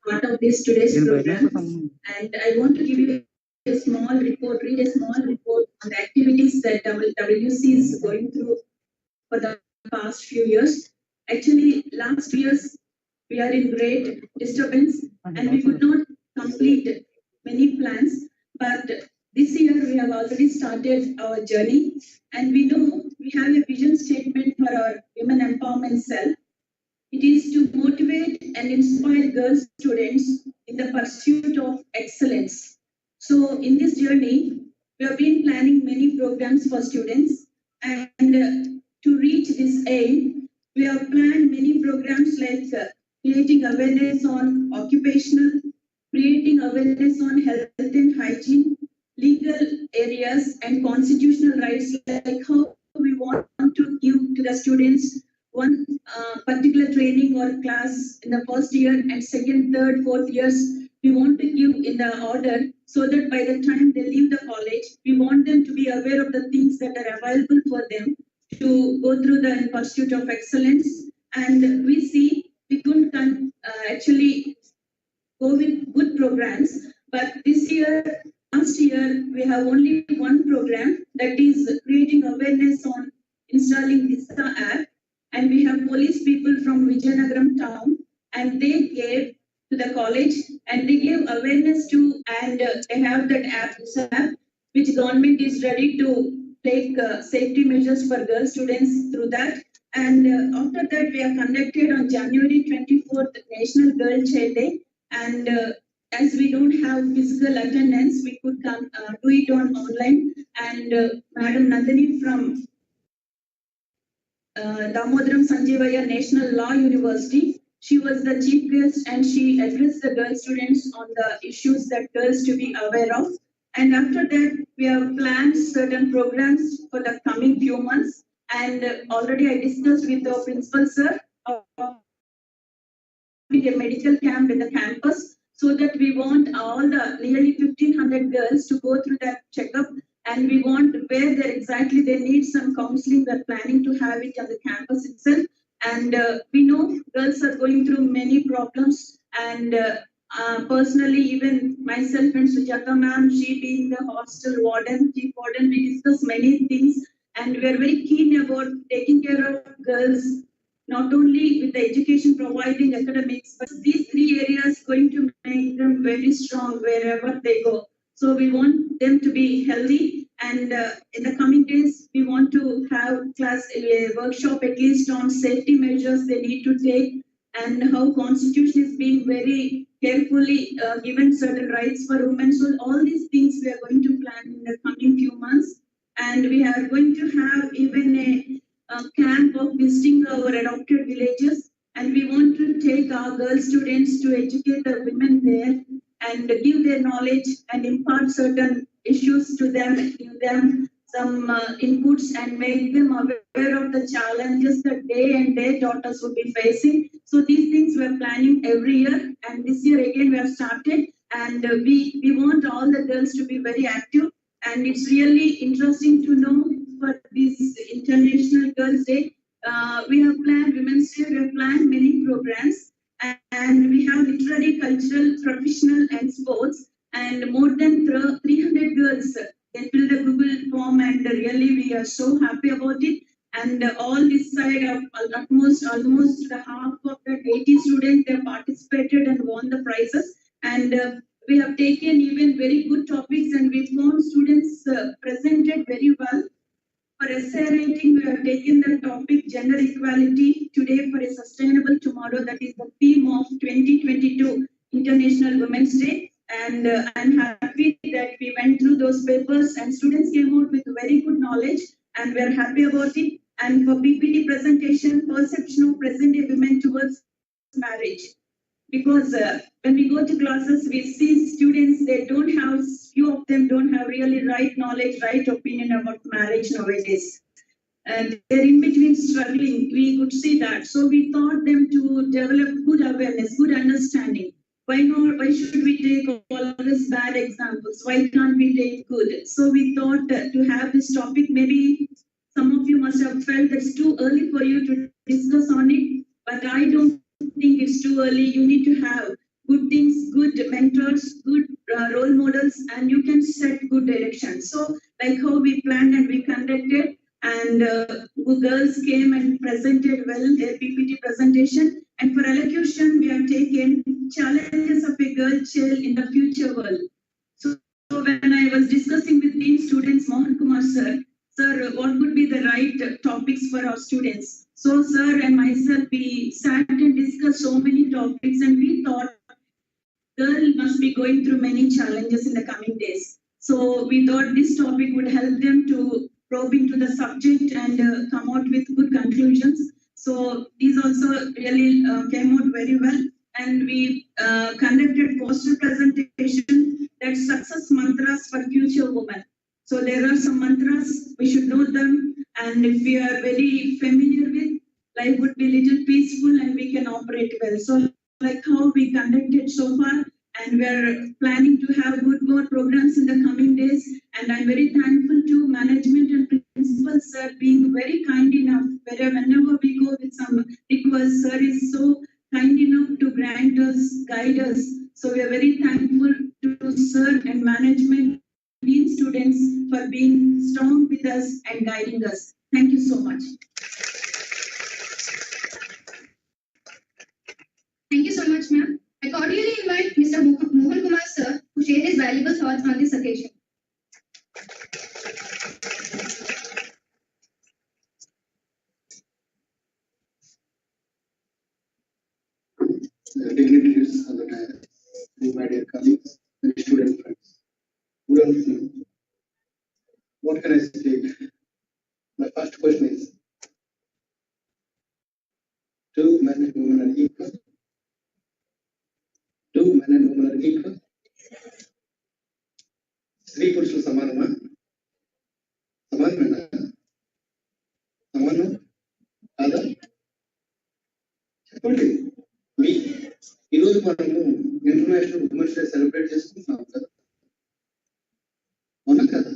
Part of this today's program, and I want to give you a small report, read a small report on the activities that WC is going through for the past few years. Actually, last years we are in great disturbance and we could not complete many plans, but this year we have already started our journey, and we know we have a vision statement for our women empowerment cell. It is to motivate and inspire girl students in the pursuit of excellence. So in this journey, we have been planning many programs for students, and to reach this aim, we have planned many programs like creating awareness on occupational, creating awareness on health and hygiene, legal areas and constitutional rights, like how we want to give to the students one particular training or class in the first year, and second, third, fourth years, we want to give in the order, so that by the time they leave the college, we want them to be aware of the things that are available for them to go through the pursuit of excellence. And we see we couldn't actually go with good programs, but this year, last year, we have only one program, that is creating awareness on installing Vista app. And we have police people from Vijayanagaram town, and they gave to the college, and they gave awareness to, and they have that app, which government is ready to take safety measures for girl students through that. And after that, we have conducted on January 24th National Girl Child Day, and as we don't have physical attendance, we could come do it on online. And Madam Nandini from Damodaram Sanjeevaya National Law University, She was the chief guest and she addressed the girl students on the issues that girls to be aware of. And after that, we have planned certain programs for the coming few months. And already I discussed with the principal sir a medical camp in the campus so that we want all the nearly 1,500 girls to go through that checkup, and we want where they exactly they need some counseling. We're planning to have it on the campus itself, and we know girls are going through many problems, and personally even myself and Sujata ma'am, she being the hostel warden, chief warden, we discuss many things, and we are very keen about taking care of girls not only with the education providing academics, but these three areas going to make them very strong wherever they go. So we want them to be healthy, and in the coming days, we want to have a workshop at least on safety measures they need to take and how Constitution is being very carefully given certain rights for women. So all these things we are going to plan in the coming few months, and we are going to have even a camp of visiting our adopted villages, and we want to take our girl students to educate the women there and give their knowledge and impart certain issues to them, give them some inputs and make them aware of the challenges that they and their daughters will be facing. So these things we are planning every year, and this year again we have started, and we want all the girls to be very active, and it's really interesting to know for this International Girls' Day. We have planned Women's Day, we have planned many programs, and we have literary, cultural, professional, and sports, and more than 300 girls. They filled a Google form, and really we are so happy about it. And all this side of almost the half of the 80 students, they participated and won the prizes. And we have taken even very good topics, and we found students presented very well. For essay writing, we have taken the topic gender equality today for a sustainable tomorrow. That is the theme of 2022 International Women's Day. And I'm happy that we went through those papers and students came out with very good knowledge, and we're happy about it. And for PPT presentation, perception of present day women towards marriage. Because when we go to classes, we see students, few of them don't have really right knowledge, right opinion about marriage nowadays. And they're in between struggling. We could see that. So we taught them to develop good awareness, good understanding. Why should we take all these bad examples? Why can't we take good? So we thought to have this topic. Maybe some of you must have felt it's too early for you to discuss on it, but I don't think it's too early. You need to have good things, good mentors, good role models, and you can set good direction. So like how we planned and we conducted, and girls came and presented well their PPT presentation. And for elocution, we have taken challenges of a girl child in the future world. So when I was discussing with Dean students, Mohan Kumar sir, what would be the right topics for our students? So sir and myself, we sat and discussed so many topics, and we thought girl must be going through many challenges in the coming days. So we thought this topic would help them to probe into the subject and come out with good conclusions. So these also really came out very well. And we conducted poster presentation, that success mantras for future women. So there are some mantras, we should know them, and if we are very familiar with, life would be little peaceful and we can operate well. So like how we conducted so far, and we're planning to have good more programs in the coming days. And I'm very thankful to management and principals, sir, being very kind enough. Whenever we go with some requests, sir is so kind enough to grant us, guide us. So we are very thankful to sir and management, Dean students, for being strong with us and guiding us. Thank you so much. Thank you so much, ma'am. I cordially invite Mr. Mohan Kumar sir to share his valuable thoughts on this occasion. Dignitaries of the time, and my dear colleagues and student friends. Good afternoon. What can I say? My first question is, do men and women are equal? Do men and women are equal? స్త్రీ పురుషులు సమానమా? సమానమేనా? సమానం కాదా? చెప్పండి. మీ ఈరోజు మనము international women's day celebrate చేసుకుంటున్నాం కదా, అవునా కదా?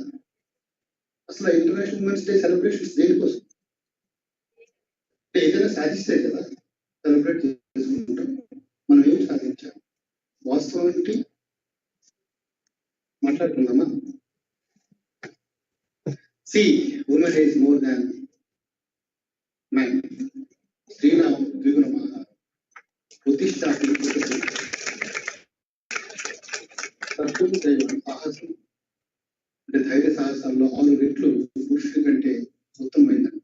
అసలు ఇంటర్నేషనల్ ఉమెన్స్ డే సెలబ్రేషన్స్ దేనికోసం? ఏదైనా సాధిస్తే కదా సెలబ్రేట్ చేసుకుంటాం. మనం ఏం సాధించాం? వాస్తవానికి మాట్లాడుకుందామా? She women is more than man. స్త్రీల ద్విగుణమ ప్రతిష్టాత్మక సాహసం అంటే ధైర్య సాహసాల్లో 6 రెట్లు పురుషుడి కంటే ఉత్తమమైందని,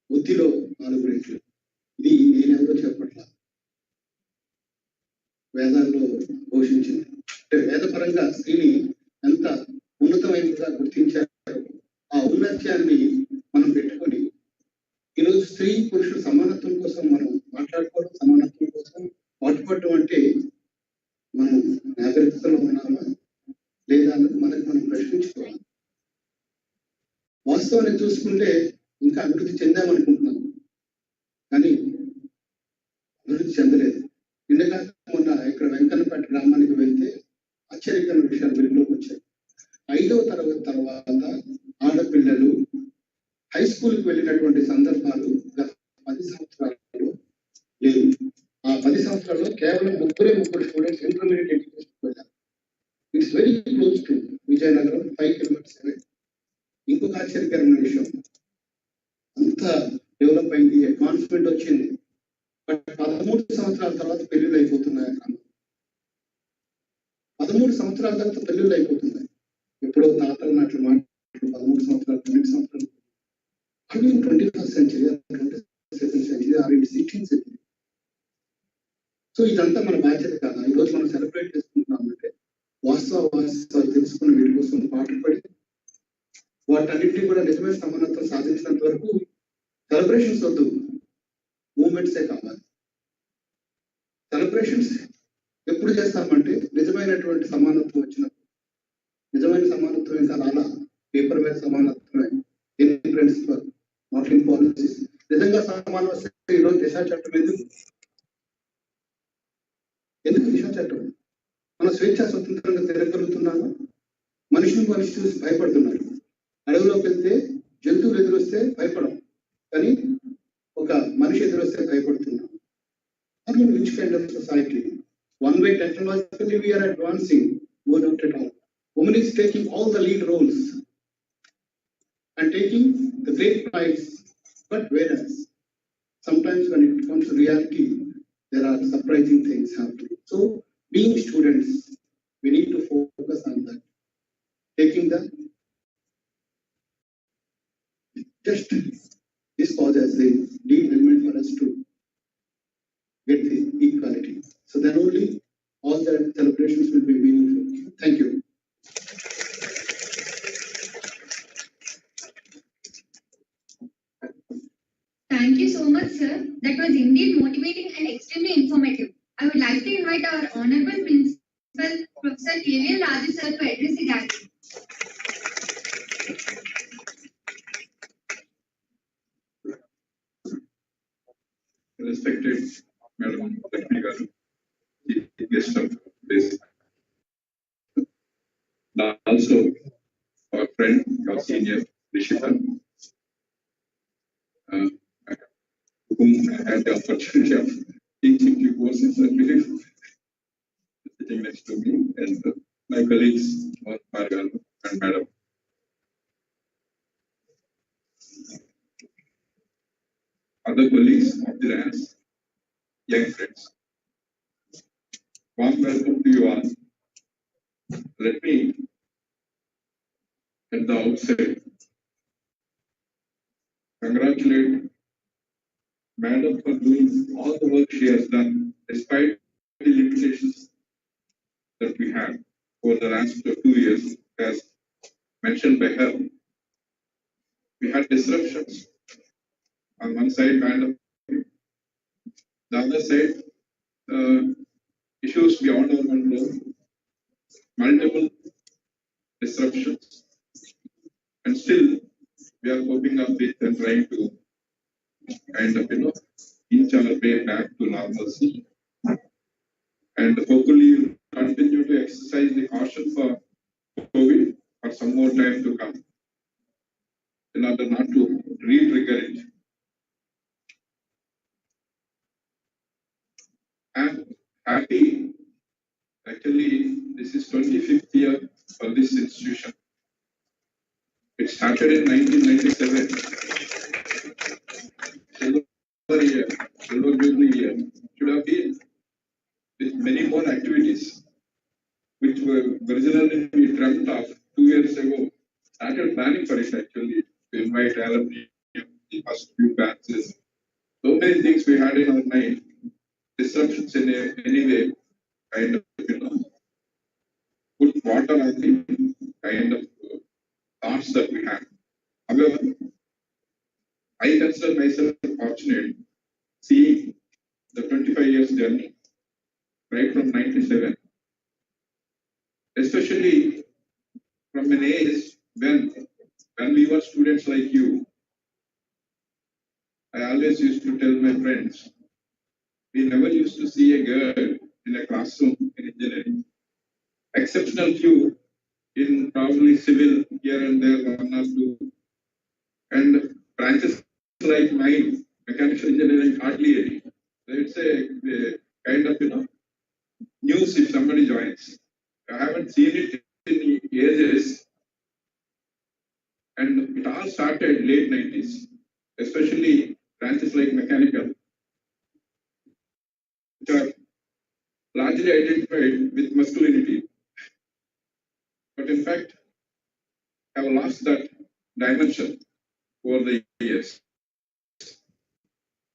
బుద్ధిలో 4 రెట్లు. ఇది నేనెవరో చెప్పట్లా, వేదాల్లో ఘోషించింది. అంటే వేదపరంగా స్త్రీని ఎంత ఉన్నతమైనదిగా గుర్తించారో ఆ ఔన్నత్యాన్ని మనం పెట్టుకొని ఈరోజు స్త్రీ పురుషుడు సమానత్వం కోసం మనం మాట్లాడుకోవడం, సమానత్వం కోసం పాటుపడడం అంటే మనం నాగరికతలో ఉన్నామా లేదా అన్నది మనకు మనం ప్రశ్నించుకోవాలి. వాస్తవాన్ని చూసుకుంటే ఇంకా అభివృద్ధి చెందామనుకుంటున్నాం, కానీ అభివృద్ధి చెందలేదు. నిన్నగా మొన్న ఇక్కడ వెంకన్నపేట గ్రామానికి వెళ్తే ఆశ్చర్యకరమైన విషయాలు వెలుగులోకి వచ్చాయి. 5వ తరగతి తర్వాత ఆడపిల్లలు హై స్కూల్కి వెళ్ళినటువంటి సందర్భాలు గత 10 సంవత్సరాలలో లేవు. ఆ 10 సంవత్సరాల్లో కేవలం 3 స్టూడెంట్స్ ఇంటర్మీడియట్ ఎడ్యుకేషన్ వెళ్ళారు. It's very close to Vizianagaram, 5 kilometres అవే. ఇంకొక ఆశ్చర్యకరమైన విషయం, అంత డెవలప్ అయింది, కాన్ఫిడెంట్ వచ్చింది. బట్ 13 సంవత్సరాల తర్వాత పెళ్లిళ్ళు అయిపోతున్నాయి. 13 సంవత్సరాల తర్వాత పెళ్లిళ్ళు అయిపోతున్నాయి. ఎప్పుడో తాతలు నాట్లు మాట్లాడు 13 సంవత్సరాలు, 12 సంవత్సరాలు. అవి 21st century, 22nd century, or 16th century. So ఇదంతా మన బాధ్యత కాదా? ఈరోజు మనం సెలబ్రేట్ చేసుకుంటున్నామంటే వాస్తవాలు తెలుసుకుని వీటి కోసం పాటుపడి వాటన్నింటినీ కూడా నిజమైన సమానత్వం సాధించినంత వరకు సెలబ్రేషన్స్ వద్దు, మూమెంట్సే కావాలి. సెలబ్రేషన్స్ ఎప్పుడు చేస్తామంటే నిజమైనటువంటి సమానత్వం వచ్చినప్పుడు. నిజమైన సమానత్వం ఇంకా రాలా, పేపర్ మీద సమానత్వమే, in principle not in policies. నిజంగా సమానం వస్తే ఈరోజు దిశా చట్టం ఎందుకు దిశా చట్టం? మన స్వేచ్ఛ స్వతంత్రంగా తిరగలుగుతున్నాము. మనిషి చూసి భయపడుతున్నారు. అడవిలోకి వెళ్తే జంతువులు ఎదురొస్తే భయపడం, కానీ ఒక మనిషి ఎదురొస్తే భయపడుతున్నాం. అది which kind of society? One way technologically we are advancing, no doubt at all. Women is taking all the lead roles and taking the great prize. But whereas sometimes when it comes to reality, there are surprising things happening. So being students, we need to focus on that. Taking the just this cause as the lead element for us to get the equality. So then only all the celebrations will be meaningful. Thank you. Thank you so much, sir. That was indeed motivating and extremely informative. I would like to invite our Honorable Principal, Professor K.V.L. Raju sir, to address the gathering. Respected Madam Lakshmi Garu, the guest of this, also our friend, our senior Rishita, whom I had the opportunity of teaching few courses, I believe, sitting next to me, and my colleagues, Margaret and Madam. Other colleagues of the dance, young friends, warm welcome to you all. Let me, at the outset, congratulate Madam for doing all the work she has done, despite the limitations that we have over the last 2 years, as mentioned by her. We had disruptions. On one side, Madam, the other side, issues beyond environment, multiple disruptions, and still we are coping up with and trying to kind of, inch our way back to normalcy. And hopefully we'll continue to exercise the caution for COVID for some more time to come in order not to re-trigger it. I'm happy, actually, this is 25th year for this institution. It started in 1997. Silver Jubilee year. Should have been with many more activities, which were originally we dreamt of 2 years ago. Started planning for it actually, to invite alumni, the first few batches. So many things we had in our mind, disruptions in any way, kind of, put water on the kind of thoughts that we had. However, I consider myself fortunate seeing the 25 years journey right from 97, especially from an age when we were students like you. I always used to tell my friends, we never used to see a girl in a classroom in engineering. Exceptional few in probably civil here and there, one or two. And branches like mine, mechanical engineering, hardly any. So it's a kind of, news if somebody joins. I haven't seen it in ages. And it all started late 90s, especially branches like mechanical, which are largely identified with masculinity. But in fact, have lost that dimension over the years.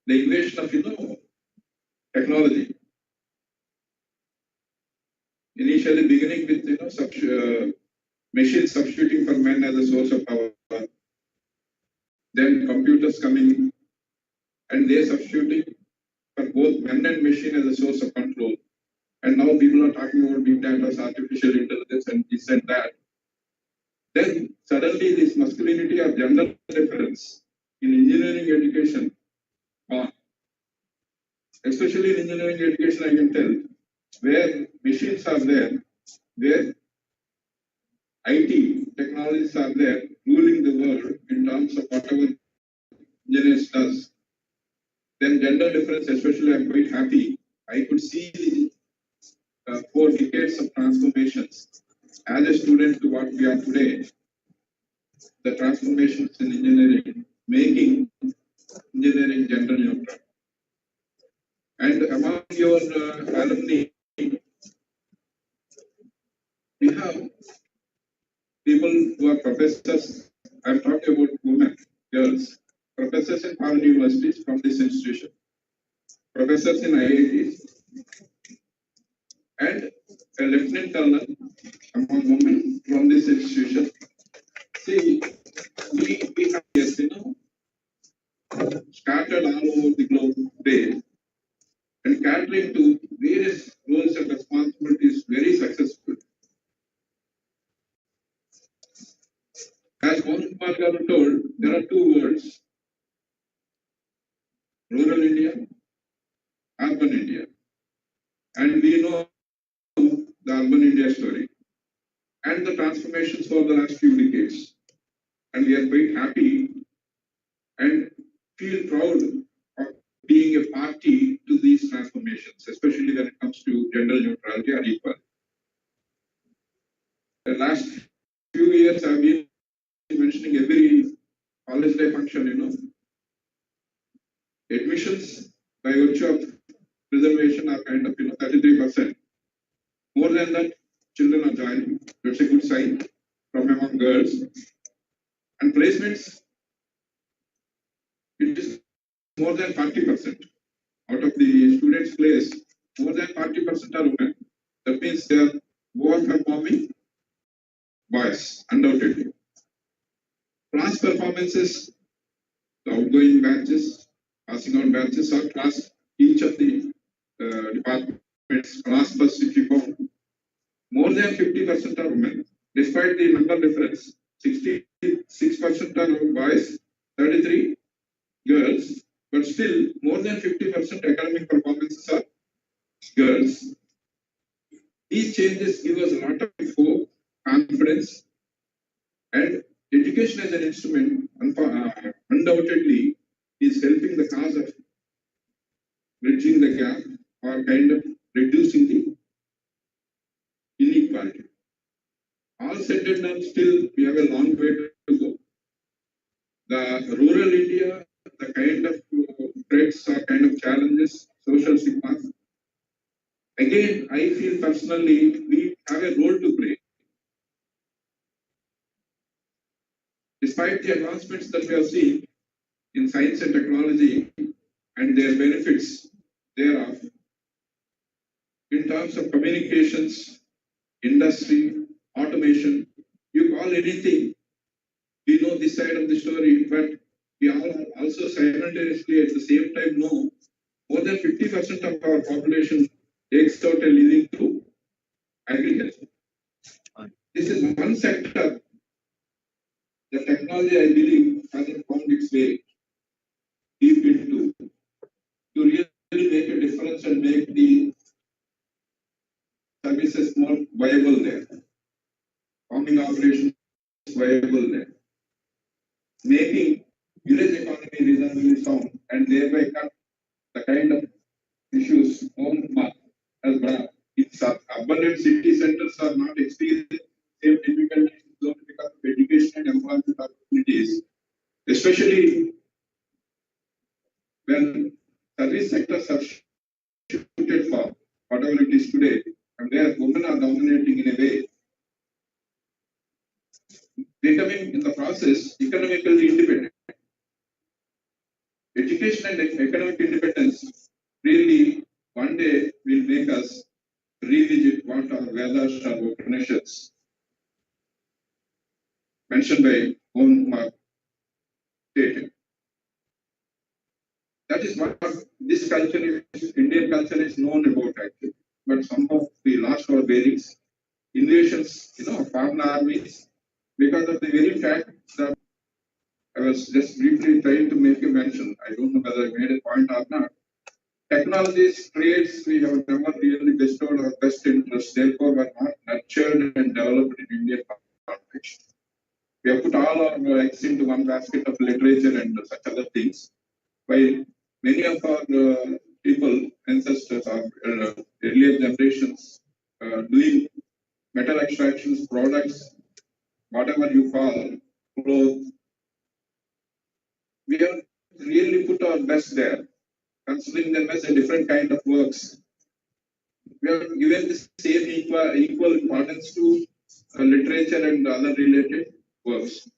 The invasion of, technology. Initially beginning with, machines substituting for men as a source of power. Then computers coming and they substituting for both men and machine as a source of control. And now people are talking about big data, artificial intelligence, and this and that. Then suddenly this masculinity or gender difference in engineering education, especially in engineering education, I can tell, where machines are there, where IT technologies are there, ruling the world in terms of whatever engineers does. Then gender difference, especially, I'm quite happy. I could see the 4 decades of transformations as a student to what we are today. The transformations in engineering, making engineering gender neutral. And among your alumni, we have people who are professors. I'm talking about women, girls, professors in foreign universities from this institution, professors in IITs, and a lieutenant colonel among women from this institution. See, we have, yes, scattered all over the globe today and catering to various roles and responsibilities very successful. As Mohan Kumar Garu told, there are 2 words: rural India, urban India. And we know the urban India story and the transformations for the last few decades. And we are quite happy and feel proud of being a party to these transformations, especially when it comes to gender neutrality or equality. The last few years I've been mentioning every college day function, admissions by virtue of reservation are kind of 33%. More than that, children are joining. That's a good sign from among girls. And placements, it is more than 40%. Out of the students placed, more than 40% are women. That means they are overperforming boys, undoubtedly. Class performances, the outgoing batches, passing out batches, or class, each of the departments, class first 54, more than 50% are women. Despite the number difference, 66% are boys, 33 girls, but still more than 50% academic performances are girls. These changes give us a lot of hope, confidence, and education as an instrument undoubtedly is helping the cause of bridging the gap or kind of reducing the inequality. All said and done, still we have a long way to go. The rural India, the kind of threats or kind of challenges, social stigmas. Again, I feel personally we have a role to play. Despite the advancements that we have seen in science and technology and their benefits thereof, in terms of communications, industry, automation, you call anything, we know this side of the story, but we all also simultaneously at the same time know more than 50% of our population takes out a living through agriculture. This is one sector. The technology, I believe, hasn't found its way deep into to really make a difference and make the services more viable there. Farming operations viable there. Making village economy reasonably sound and thereby cut the kind of issues home as well. It's abundant city centers are not experiencing same difficulties because of education and employment opportunities, especially when service sectors are shifted for whatever it is today, and where women are dominating in a way, becoming in the process economically independent. Education and economic independence really one day will make us revisit what our Vedas or Upanishads mentioned by Om stated. That is what this culture is, Indian culture is known about actually. But somehow we lost our bearings. Invasions, foreign armies, because of the very fact that I was just briefly trying to make a mention. I don't know whether I made a point or not. Technologies, trades, we have never really bestowed our best interests, therefore were not nurtured and developed in Indian context. We have put all our eggs into one basket of literature and such other things, while many of our people, ancestors, or earlier generations, doing metal extractions, products, whatever you call, clothes, we have really put our best there, considering them as a different kind of works. We have given the same equal importance to literature and other related works.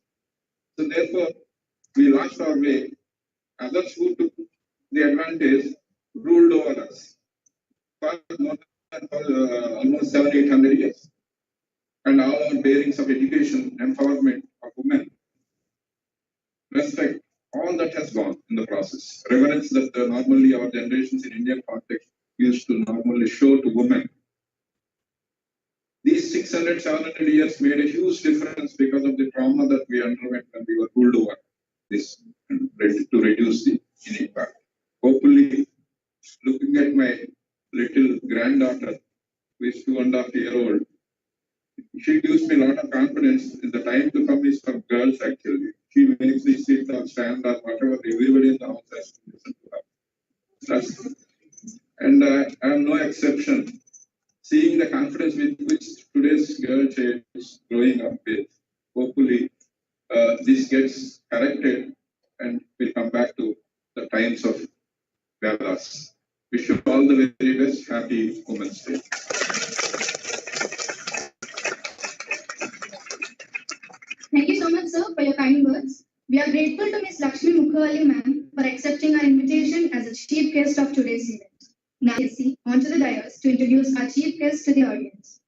So therefore, we lost our way. Others who took the advantage ruled over us for more than almost 700-800 years. And all our bearings of education, empowerment of women, respect, all that has gone in the process. Reverence that normally our generations in Indian context used to normally show to women. These 600, 700 years made a huge difference because of the trauma that we underwent when we were ruled over this and ready to reduce the inequality. Hopefully, looking at my little granddaughter, who is 2.5 years old, she gives me a lot of confidence in the time to come is for girls actually. She makes me sit or stand or whatever, everybody in the house has to listen to her. And I am no exception. Seeing the confidence with which today's girl child is growing up with, hopefully this gets corrected and we'll come back to the times of Vedas. Wish you all the very best. Happy Women's Day. Thank you so much, sir, for your kind words. We are grateful to Ms. Lakshmi Mukherjee ma'am for accepting our invitation as a chief guest of today's event. Now, onto the dais to introduce our chief guest to the audience.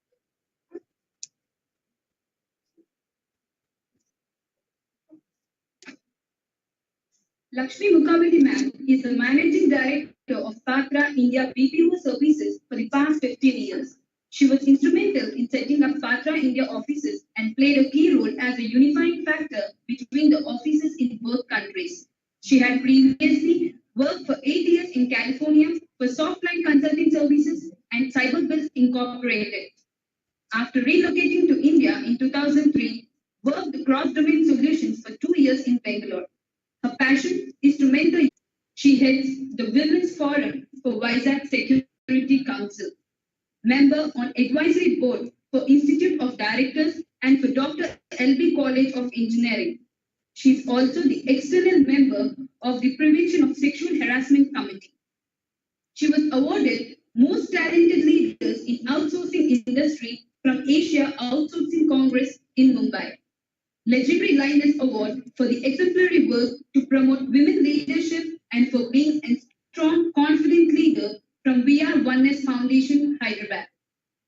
Lakshmi Mukherjee ma'am is the Managing Director of Patra India BPO Services for the past 15 years. She was instrumental instrumental in setting up Patra India offices and played a key role as a unifying factor between the offices in both countries. She had previously worked for 8 years in California for Softline Consulting Services and Cyberbiz Incorporated. After relocating to India in 2003, worked cross-domain solutions for 2 years in Bangalore. Her passion is to mentor. She heads the Women's Forum for Vizag Security Council, member on advisory board for Institute of Directors and for Dr. L.B. College of Engineering. She is also the external member of the Prevention of Sexual Harassment Committee. She was awarded Most Talented Leaders in Outsourcing Industry from Asia Outsourcing Congress in Mumbai. Legendary Lioness Award for the exemplary work to promote women leadership and for being a strong, confident leader from VR Oneness Foundation, Hyderabad.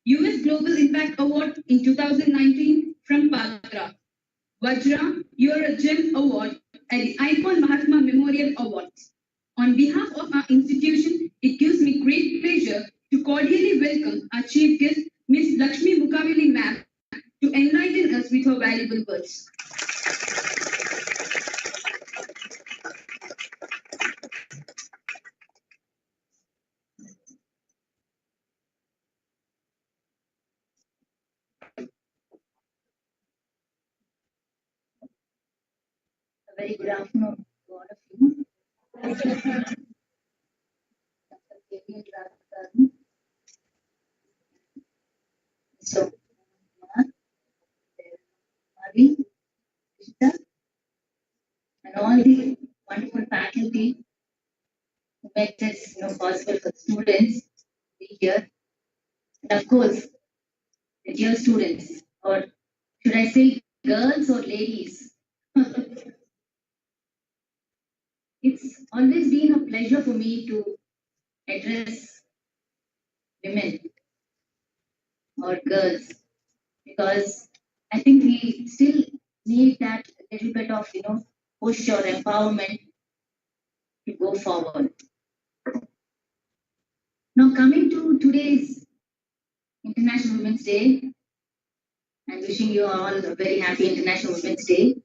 US Global Impact Award in 2019 from Patra. Vajra, You're a Gem Award at the Icon Mahatma Memorial Awards. On behalf of our institution, it gives me great pleasure to cordially welcome our chief guest, Ms. Lakshmi Mukaveli ma'am, to enlighten us with her valuable words. A very good afternoon to all of you. So, Avi, Krishna, and all the wonderful faculty who made this possible for students to be here. And of course, the dear students, or should I say girls or ladies? It's always been a pleasure for me to address women or girls because I think we still need that little bit of push or empowerment to go forward. Now coming to today's International Women's Day, and wishing you all a very happy International Women's Day.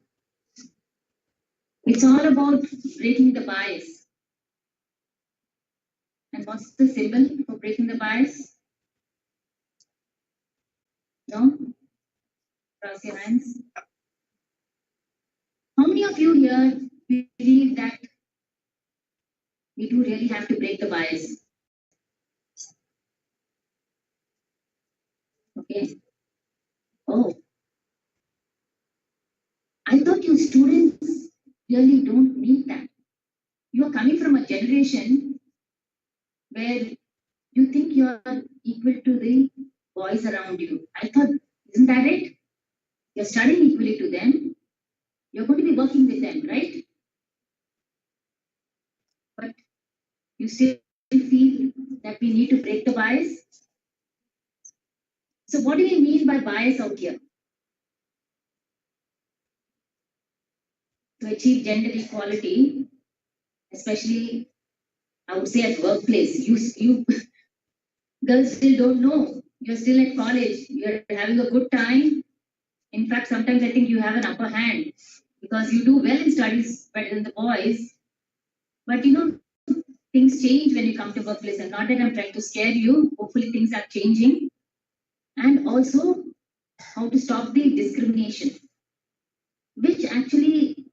It's all about breaking the bias. And what's the symbol for breaking the bias? No? Cross your hands. How many of you here believe that we do really have to break the bias? Okay. Oh. I thought you students really don't need that. You are coming from a generation where you think you are equal to the boys around you. I thought, isn't that it? You're studying equally to them. You're going to be working with them, right? But you still feel that we need to break the bias. So what do we mean by bias out here? To achieve gender equality, especially I would say at workplace, you girls still don't know. You're still at college. You're having a good time. In fact, sometimes I think you have an upper hand because you do well in studies better than the boys. But things change when you come to workplace. And not that I'm trying to scare you. Hopefully things are changing. And also how to stop the discrimination, which actually,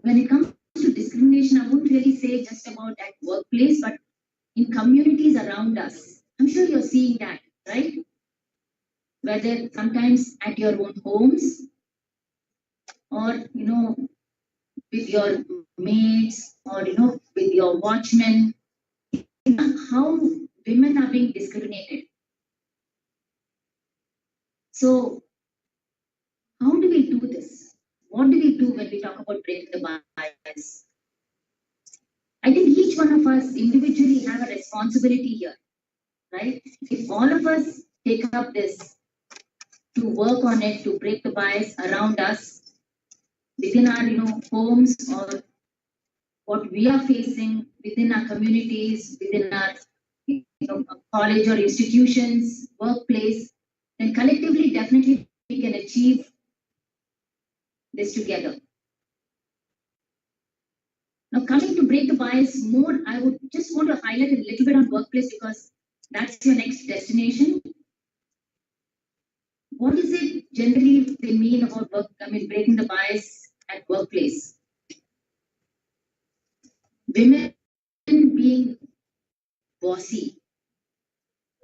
when it comes to discrimination, I wouldn't really say just about at workplace, but in communities around us. I'm sure you're seeing that, right? Whether sometimes at your own homes or, with your mates or, with your watchmen, how women are being discriminated. So how do we do this? What do we do when we talk about breaking the bias? I think each one of us individually have a responsibility here, right? If all of us take up this to work on it, to break the bias around us, within our homes or what we are facing within our communities, within our college or institutions, workplace, then collectively, definitely we can achieve this together. Now, coming to break the bias more, I would just want to highlight a little bit on workplace because that's your next destination. What is it generally they mean about breaking the bias at workplace? Women being bossy.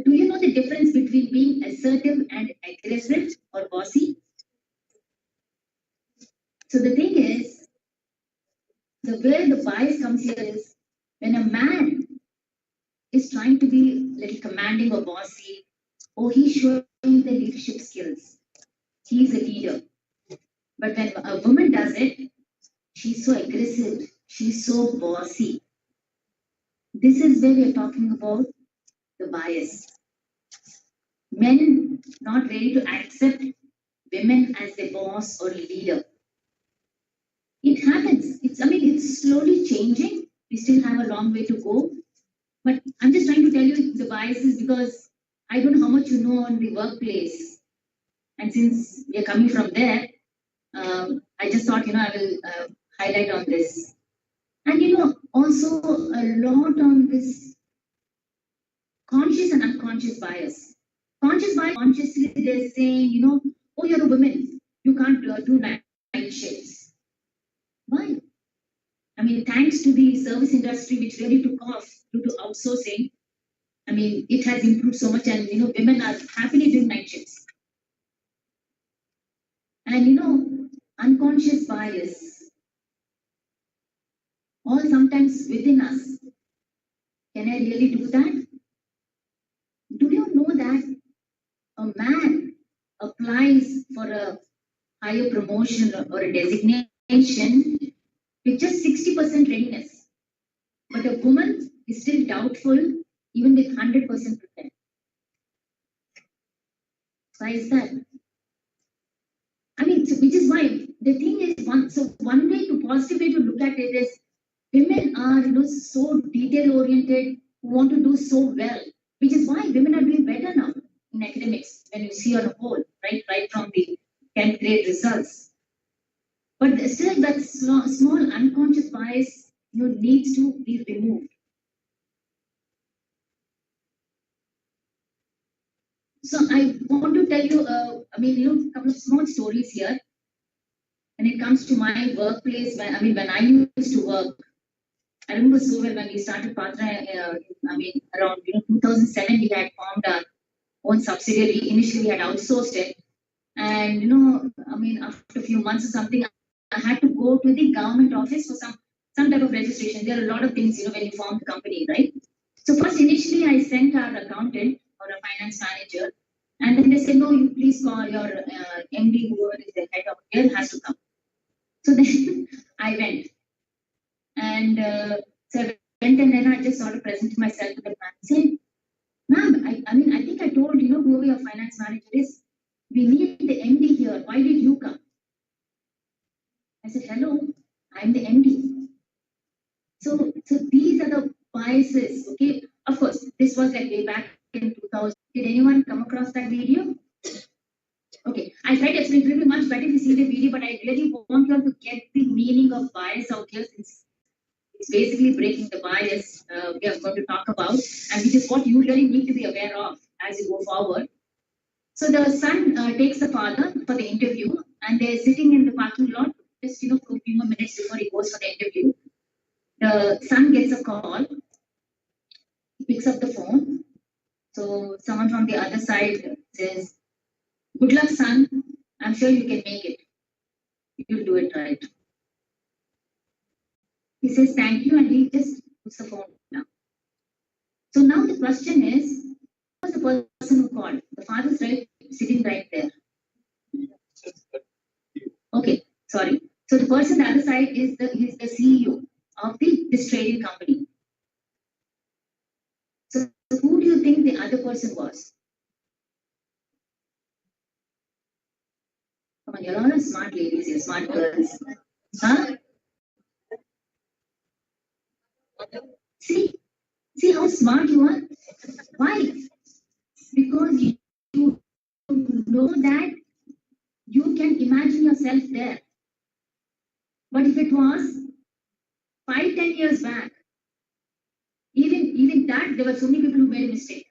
Do you know the difference between being assertive and aggressive or bossy? So the thing is, where the bias comes here is when a man is trying to be a little commanding or bossy, or he's showing the leadership skills. He's a leader. But when a woman does it, she's so aggressive, she's so bossy. This is where we're talking about the bias. Men not ready to accept women as their boss or leader. It happens. It's slowly changing. We still have a long way to go. But I'm just trying to tell you the biases because I don't know how much you know on the workplace. And since we are coming from there, I just thought, I will highlight on this. And, also a lot on this conscious and unconscious bias. Conscious bias, consciously they're saying, oh, you're a woman. You can't do night shifts. Why? Thanks to the service industry, which really took off due to outsourcing, it has improved so much and, women are happily doing night shifts. And, unconscious bias, or sometimes within us. Can I really do that? Do you know that a man applies for a higher promotion or a designation with just 60% readiness, but a woman is still doubtful even with 100% prepared? Why is that? Which is why the thing is one way to positive way to look at it is women are so detail oriented, who want to do so well, which is why women are doing better now in academics when you see on a whole, right from the 10th grade results. But still that small unconscious bias needs to be removed. So I want to tell you, a couple of small stories here. When it comes to my workplace, when I used to work, I remember so well when we started Patra, around 2007, we had formed our own subsidiary. Initially, we had outsourced it. And, after a few months or something, I had to go to the government office for some type of registration. There are a lot of things, when you form the company, right? So first, initially, I sent our accountant or a finance manager. And then they said, no, you please call your MD, whoever is the head of here, has to come. So then I went. And so I went and then I just sort of presented myself to the man. Saying, ma'am, I think I told, whoever your finance manager is, we need the MD here. Why did you come? I said, hello, I'm the MD. So these are the biases, okay? Of course, this was like way back in 2000. Did anyone come across that video? Okay, I tried to explain. It will be much better if you see the video, but I really want you all to get the meaning of bias out here since it's basically breaking the bias we are going to talk about, and which is what you really need to be aware of as you go forward. So the son takes the father for the interview, and they're sitting in the parking lot just for a few more minutes before he goes for the interview. The son gets a call, he picks up the phone. So someone from the other side says, good luck, son. I'm sure you can make it. You'll do it right. He says, thank you, and he just puts the phone down. So now the question is, who was the person who called? The father's sitting right there. Okay, sorry. So the person on the other side is the CEO of this trading company. So who do you think the other person was? Come on, you're all smart ladies, you're smart girls. Huh? See how smart you are? Why? Because you know that you can imagine yourself there. But if it was 5-10 years back, even that, there were so many people who made a mistake.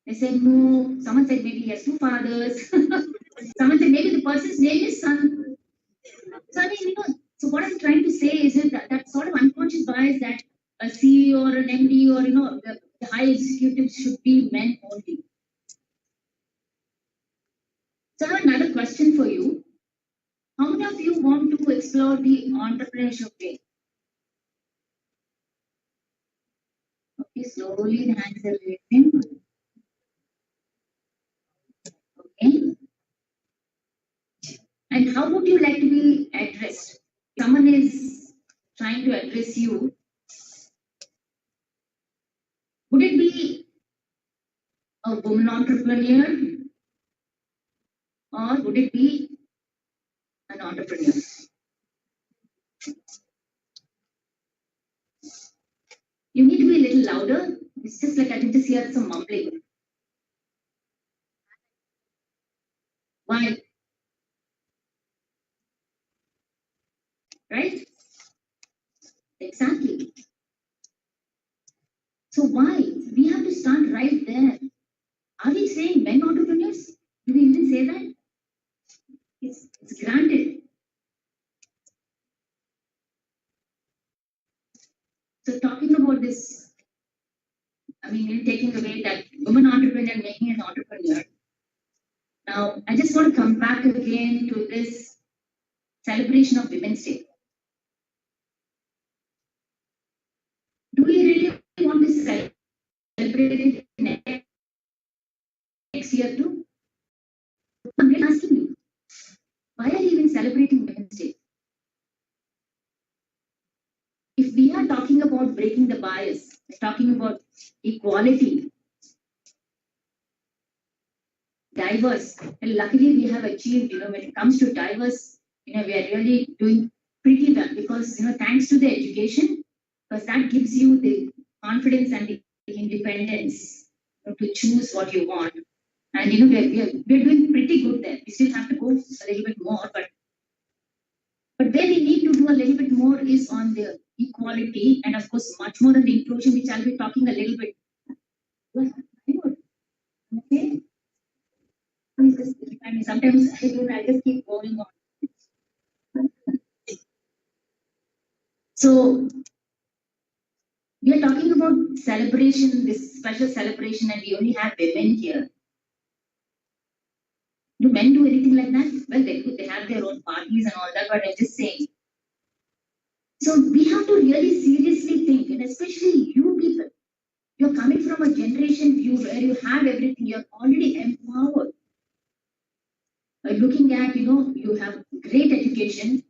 They said no, someone said maybe he has 2 fathers, someone said maybe the person's name is son. So I mean, so what I'm trying to say is that sort of unconscious bias that a CEO or an MD or the high executives should be men only. So I have another question for you. How many of you want to explore the entrepreneurship way? Okay, slowly the hands are raising. Okay. And how would you like to be addressed? Someone is trying to address you. Would it be a woman entrepreneur or would it be an entrepreneur? You need to be a little louder. It's just like I can just hear some mumbling. Why? Right? Exactly. So why? We have to start right there. Are we saying men entrepreneurs? Do we even say that? It's granted. So talking about this, I mean, taking away that woman entrepreneur, making an entrepreneur. Now, I just want to come back again to this celebration of Women's Day. Do we really want to celebrate it next year too? I'm really asking you, why are you even celebrating Women's Day? If we are talking about breaking the bias, we're talking about equality, diverse, and luckily we have achieved, when it comes to diverse, we are really doing pretty well because, thanks to the education, because that gives you the confidence and the independence to choose what you want. And, we're doing pretty good there. We still have to go a little bit more, but where we need to do a little bit more is on the equality and, of course, much more on the inclusion, which I'll be talking a little bit. Okay. I mean, sometimes I just keep going on. So we are talking about celebration, this special celebration, and we only have women here. Do men do anything like that? Well, they do. They have their own parties and all that, but I'm just saying. So we have to really seriously think, and especially you people, you're coming from a generation view where you have everything, you're already empowered. Looking at, you have great education,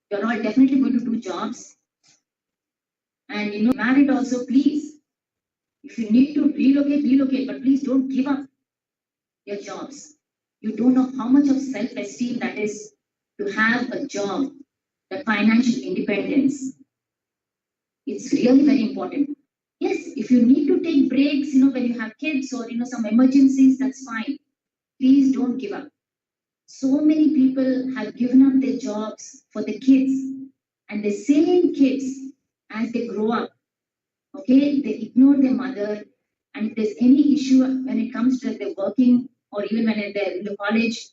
you're all definitely going to do jobs. And, married also, please. If you need to relocate, but please don't give up your jobs. You don't know how much of self-esteem that is to have a job, the financial independence. It's really very important. Yes, if you need to take breaks, when you have kids or, some emergencies, that's fine. Please don't give up. So many people have given up their jobs for the kids, and the same kids, as they grow up, okay, they ignore their mother, and if there's any issue when it comes to their working or even when they're in the college,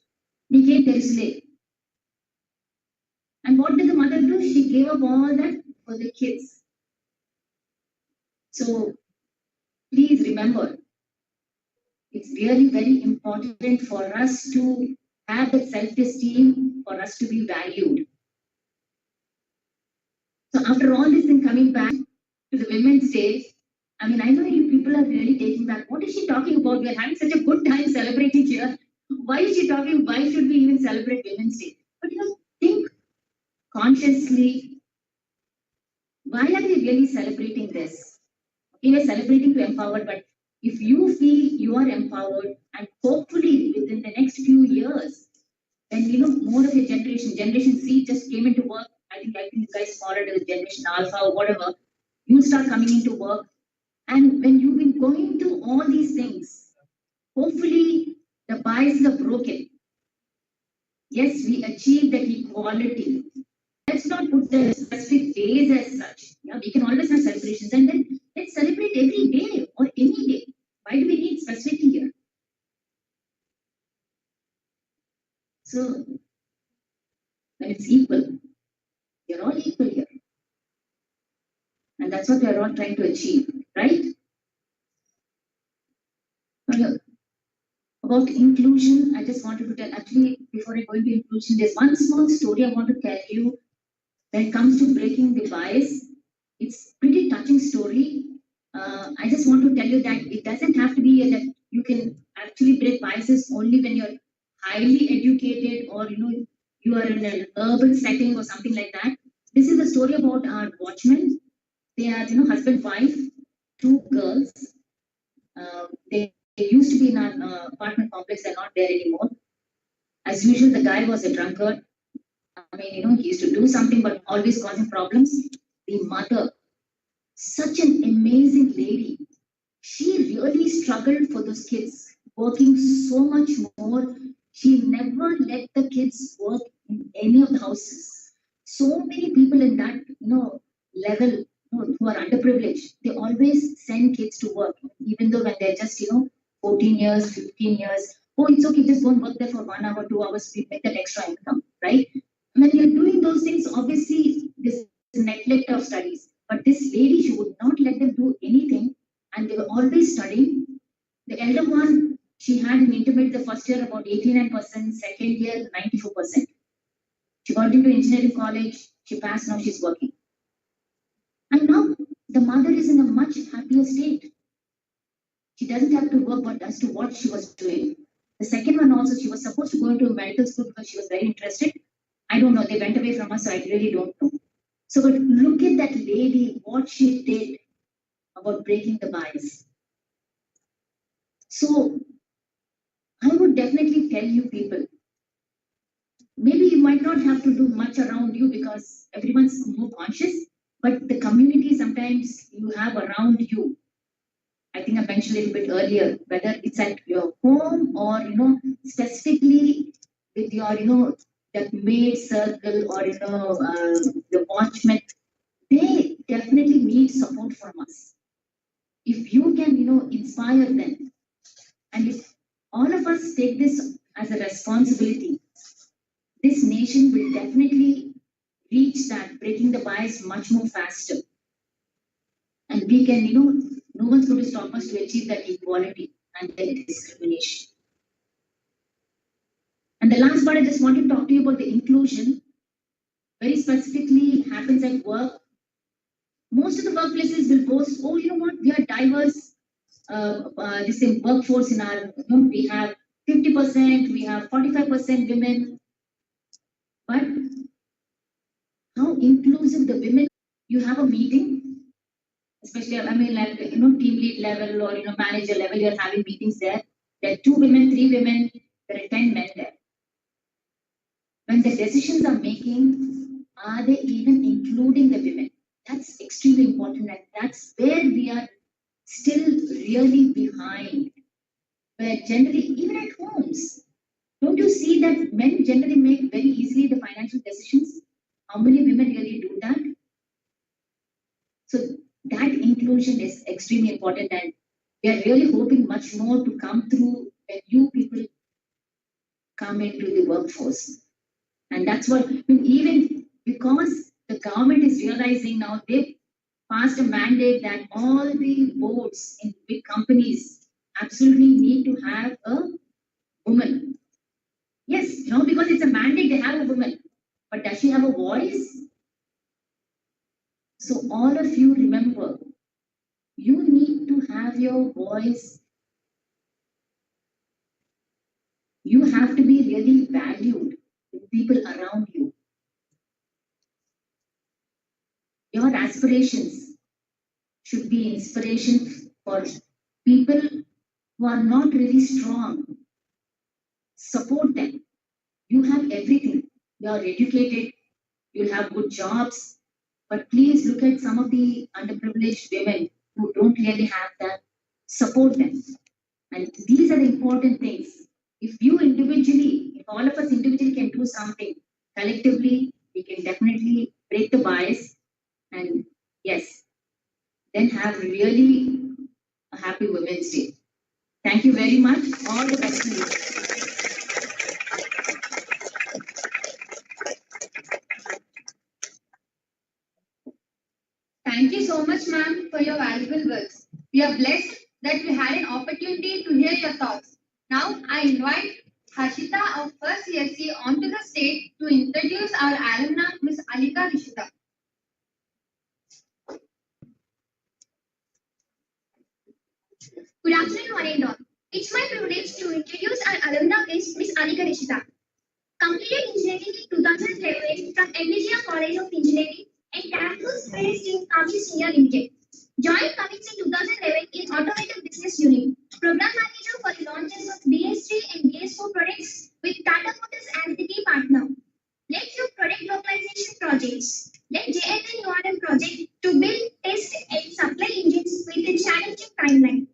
they get their slave. And what did the mother do? She gave up all that for the kids. So please remember, it's really very important for us to have that self-esteem, for us to be valued. So after all this thing, coming back to the Women's Day, I mean, I know you people are really taking back. What is she talking about? We're having such a good time celebrating here. Why is she talking? Why should we even celebrate Women's Day? But think consciously, why are we really celebrating this? Okay, we're celebrating to empower, but if you feel you are empowered, and hopefully within the next few years, when more of your generation Z just came into work, I think you guys fall into the generation Alpha or whatever, you start coming into work. And when you've been going through all these things, hopefully the biases are broken. Yes, we achieved that equality. Let's not put the specific days as such. Yeah, we can always have celebrations, and then let's celebrate every day or any day. Why do we need specific here? So when it's equal, you're all equal here. And that's what we're all trying to achieve, right? Now, about inclusion, I just wanted to tell, actually, before I go into inclusion, there's one small story I want to tell you when it comes to breaking the bias. It's pretty touching story. I just want to tell you that it doesn't have to be that you can actually break biases only when you're highly educated or you are in an urban setting or something like that. This is a story about our watchmen. They are husband, wife, two girls. They used to be in our apartment complex. They're not there anymore. As usual, the guy was a drunkard. I mean, he used to do something but always causing problems. The mother, such an amazing lady. She really struggled for those kids, working so much more. She never let the kids work in any of the houses. So many people in that level who are underprivileged, they always send kids to work, even though when they're just 14 years, 15 years. Oh, it's okay, just go and work there for 1 hour, 2 hours, we make that extra income, right? When you're doing those things, obviously this is neglect of studies. But this lady, she would not let them do anything, and they were always studying. The elder one, she had an intermediate the first year about 89%, second year 94%. She got into engineering college, she passed, now she's working. And now the mother is in a much happier state. She doesn't have to work but does to what she was doing. The second one also, she was supposed to go into medical school because she was very interested. I don't know, they went away from us, so I really don't know. So, but look at that lady, what she did about breaking the bias. So, I would definitely tell you people, maybe you might not have to do much around you because everyone's more conscious, but the community sometimes you have around you. I think I mentioned a little bit earlier, whether it's at your home or, specifically with your, that maid circle or, the watchman, they definitely need support from us. If you can, inspire them, and if all of us take this as a responsibility, this nation will definitely reach that, breaking the bias much more faster. And we can, no one's going to stop us to achieve that equality and then discrimination. And the last part, I just want to talk to you about the inclusion. Very specifically happens at work. Most of the workplaces will boast, oh, you know what, we are diverse, this same workforce in our, we have 50%, we have 45% women. But how inclusive the women, you have a meeting, especially, like, team lead level or, manager level, you're having meetings there. There are 2 women, 3 women, there are 10 men there. When the decisions are making, are they even including the women? That's extremely important, and that's where we are still really behind. Where generally, even at homes, don't you see that men generally make very easily the financial decisions? How many women really do that? So that inclusion is extremely important, and we are really hoping much more to come through when you people come into the workforce. And that's what, even because the government is realizing now, they've passed a mandate that all the boards in big companies absolutely need to have a woman. Yes, because it's a mandate, they have a woman. But does she have a voice? So all of you remember, you need to have your voice. You have to be really valued with people around you. Your aspirations should be inspiration for people who are not really strong. Support them. You have everything. You are educated. You'll have good jobs. But please look at some of the underprivileged women who don't really have that. Support them. And these are the important things. if you individually, if all of us individually can do something, collectively, we can definitely break the bias and yes, then have really a happy Women's Day. Thank you very much. All the best to you. Thank you so much, ma'am, for your valuable words. We are blessed that we had an opportunity to hear your thoughts. Now, I invite Harshita of First CSC onto the stage to introduce our alumna, Ms. Alika Rishita. Good afternoon, one and all. It's my privilege to introduce our alumna guest, Ms. Alika Rishita. Completed engineering in 2011 from MBGR College of Engineering and campus based in Cummins India Limited. Joined Cummins in 2011 in Automotive Business Unit. Program Manager for the launches of BS3 and BS4 products with Tata Motors as the key partner. Led few product localization projects. Led JNN URM project to build, test and supply engines with a challenging timeline.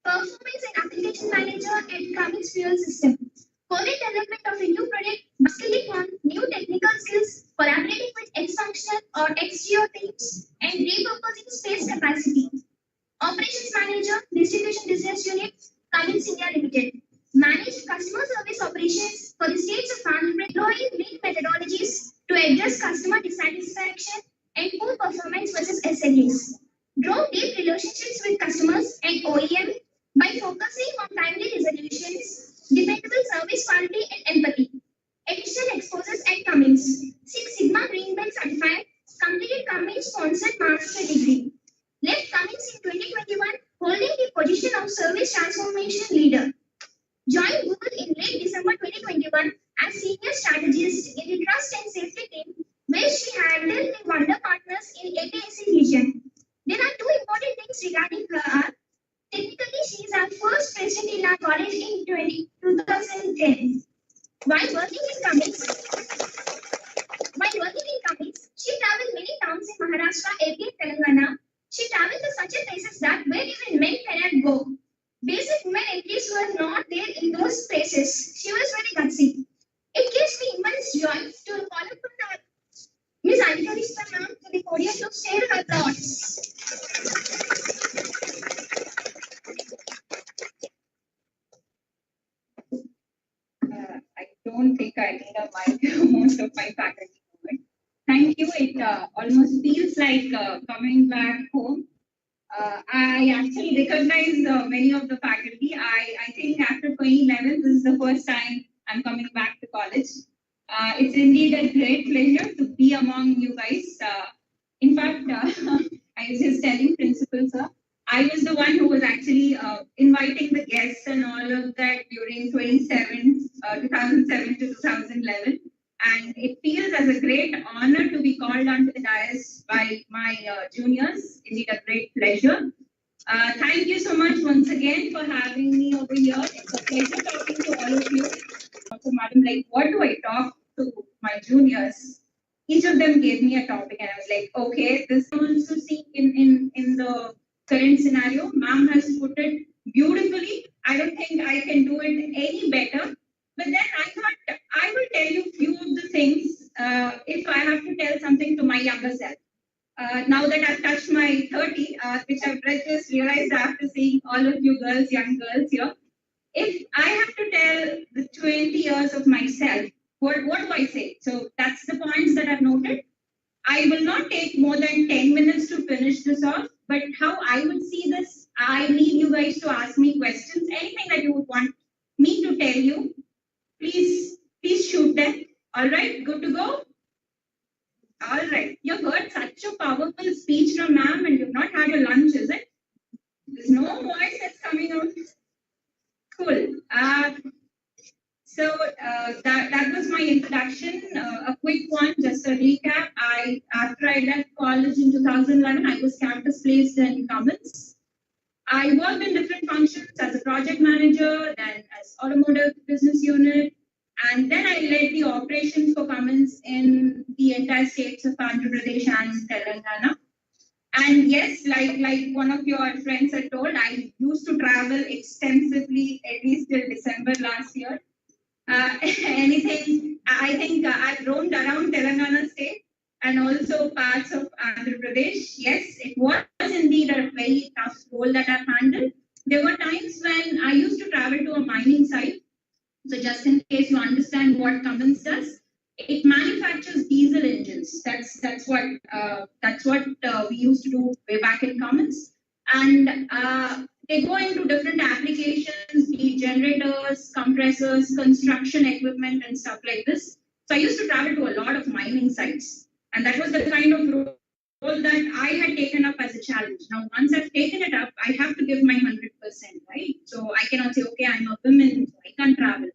Performance and Application Manager at Cummins Fuel System. Further development of a new product, scaling on new technical skills, collaborating with ex-functional or ex-geo teams, and repurposing space capacity. Operations Manager, Distribution Business Unit, Cummins India Limited. Managed customer service operations for the states of Andhra Pradesh, employing lean methodologies to address customer dissatisfaction and poor performance versus SLAs. Drove deep relationships with customers and OEM by focusing on timely resolutions, dependable service quality and empathy. Additional exposures at Cummins. Six Sigma Green Belt certified, completed Cummins sponsored master degree. Left Cummins in 2021, holding the position of service transformation leader. Joined Google in late December 2021 as senior strategist in the trust and safety team, where she handled the Wonder Partners in APAC region. There are two important things regarding her. Technically, she is our first president in our college in 2010. While working in Cummins, she traveled many towns in Maharashtra, AP and Telangana. She traveled to such places that where even men cannot go. Basic women entries were not there in those places. She was very gutsy. It gives me immense joy to call upon Ms. Alika Rishita ma'am to the podium to share her thoughts. I don't think I need a mic most of my faculty moment. Thank you. It almost feels like coming back home. I actually recognize many of the faculty. I think after 2011, this is the first time I'm coming back to college. It's indeed a great pleasure to be among you guys. In fact, I was just telling principal, sir, I was the one who was actually inviting the guests and all of that during 2007 to 2011. And it feels as a great honor to be called onto the dais by my juniors. Indeed a great pleasure. Thank you so much once again for having me over here. It's a pleasure talking to all of you. Also, madam, like, what do I talk to my juniors? Each of them gave me a topic and I was like, okay, this also see in the current scenario. Ma'am has put it beautifully. I don't think I can do it any better. But then I thought I will tell you few of the things if I have to tell something to my younger self. Now that I've touched my 30, which I've just realized after seeing all of you girls, young girls here, if I have to tell the 20 years of myself, what do I say? So that's the points that I've noted. I will not take more than 10 minutes to finish this off, but how I would see this, I need you guys to ask me questions, anything that you would want me to tell you. Please shoot them. All right, good to go? All right. You heard such a powerful speech from ma'am and you've not had your lunch, is it? There's no voice that's coming out. Cool. So that was my introduction. A quick one, just a recap. After I left college in 2011, I was campus placed in Cummins. I worked in different functions as a project manager, then as automotive business unit, and then I led the operations for Cummins in the entire states of Andhra Pradesh and Telangana. And yes, like one of your friends had told, I used to travel extensively, at least till December last year. Anything, I think I've roamed around Telangana state and also parts of Andhra Pradesh. Yes, it was indeed a very tough role that I've handled. There were times when I used to travel to a mining site. So just in case you understand what Cummins does, it manufactures diesel engines. That's what we used to do way back in Cummins, and they go into different applications, be it generators, compressors, construction equipment, and stuff like this. So I used to travel to a lot of mining sites, and that was the kind of role that I had taken up as a challenge. Now, once I've taken it up, I have to give my 100%, right? So I cannot say, okay, I'm a woman, so I can't travel.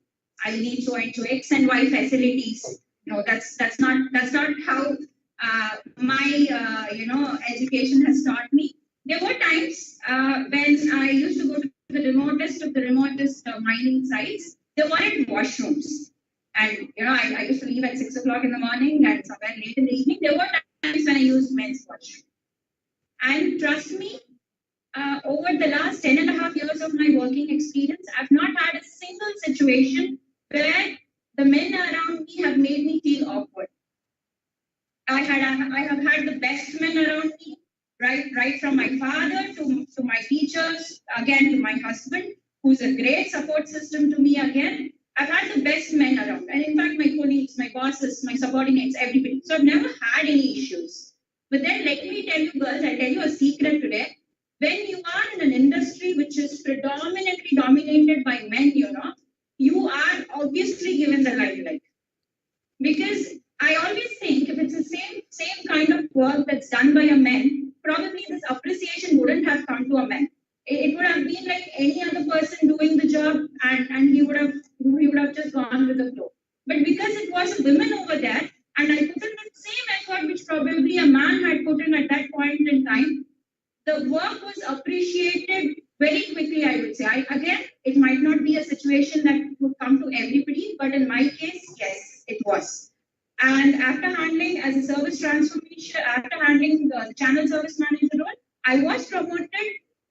I need so and so X and Y facilities. No, that's not how my education has taught me. There were times when I used to go to the remotest of the remotest mining sites. There weren't washrooms, and I used to leave at 6 o'clock in the morning and somewhere late in the evening. There were times when I used men's washroom, and trust me, over the last 10.5 years of my working experience, I've not had a single situation where the men around me have made me feel awkward. I have had the best men around me, right from my father to my teachers, again to my husband, who's a great support system to me again. I've had the best men around, and in fact, my colleagues, my bosses, my subordinates, everybody. So I've never had any issues. But then let me tell you, girls, I'll tell you a secret today. When you are in an industry which is predominantly dominated by men, you are obviously given the limelight. Because I always think if it's the same kind of work that's done by a man, probably this appreciation wouldn't have come to a man. It would have been like any other person doing the job, and he would have just gone with the flow. But because it was a woman over there, and I put in the same effort which probably a man had put in at that point in time, the work was appreciated very quickly, I would say. Again, it might not be a situation that would come to everybody, but in my case, yes, it was. And after handling as a service transformation, after handling the channel service manager role, I was promoted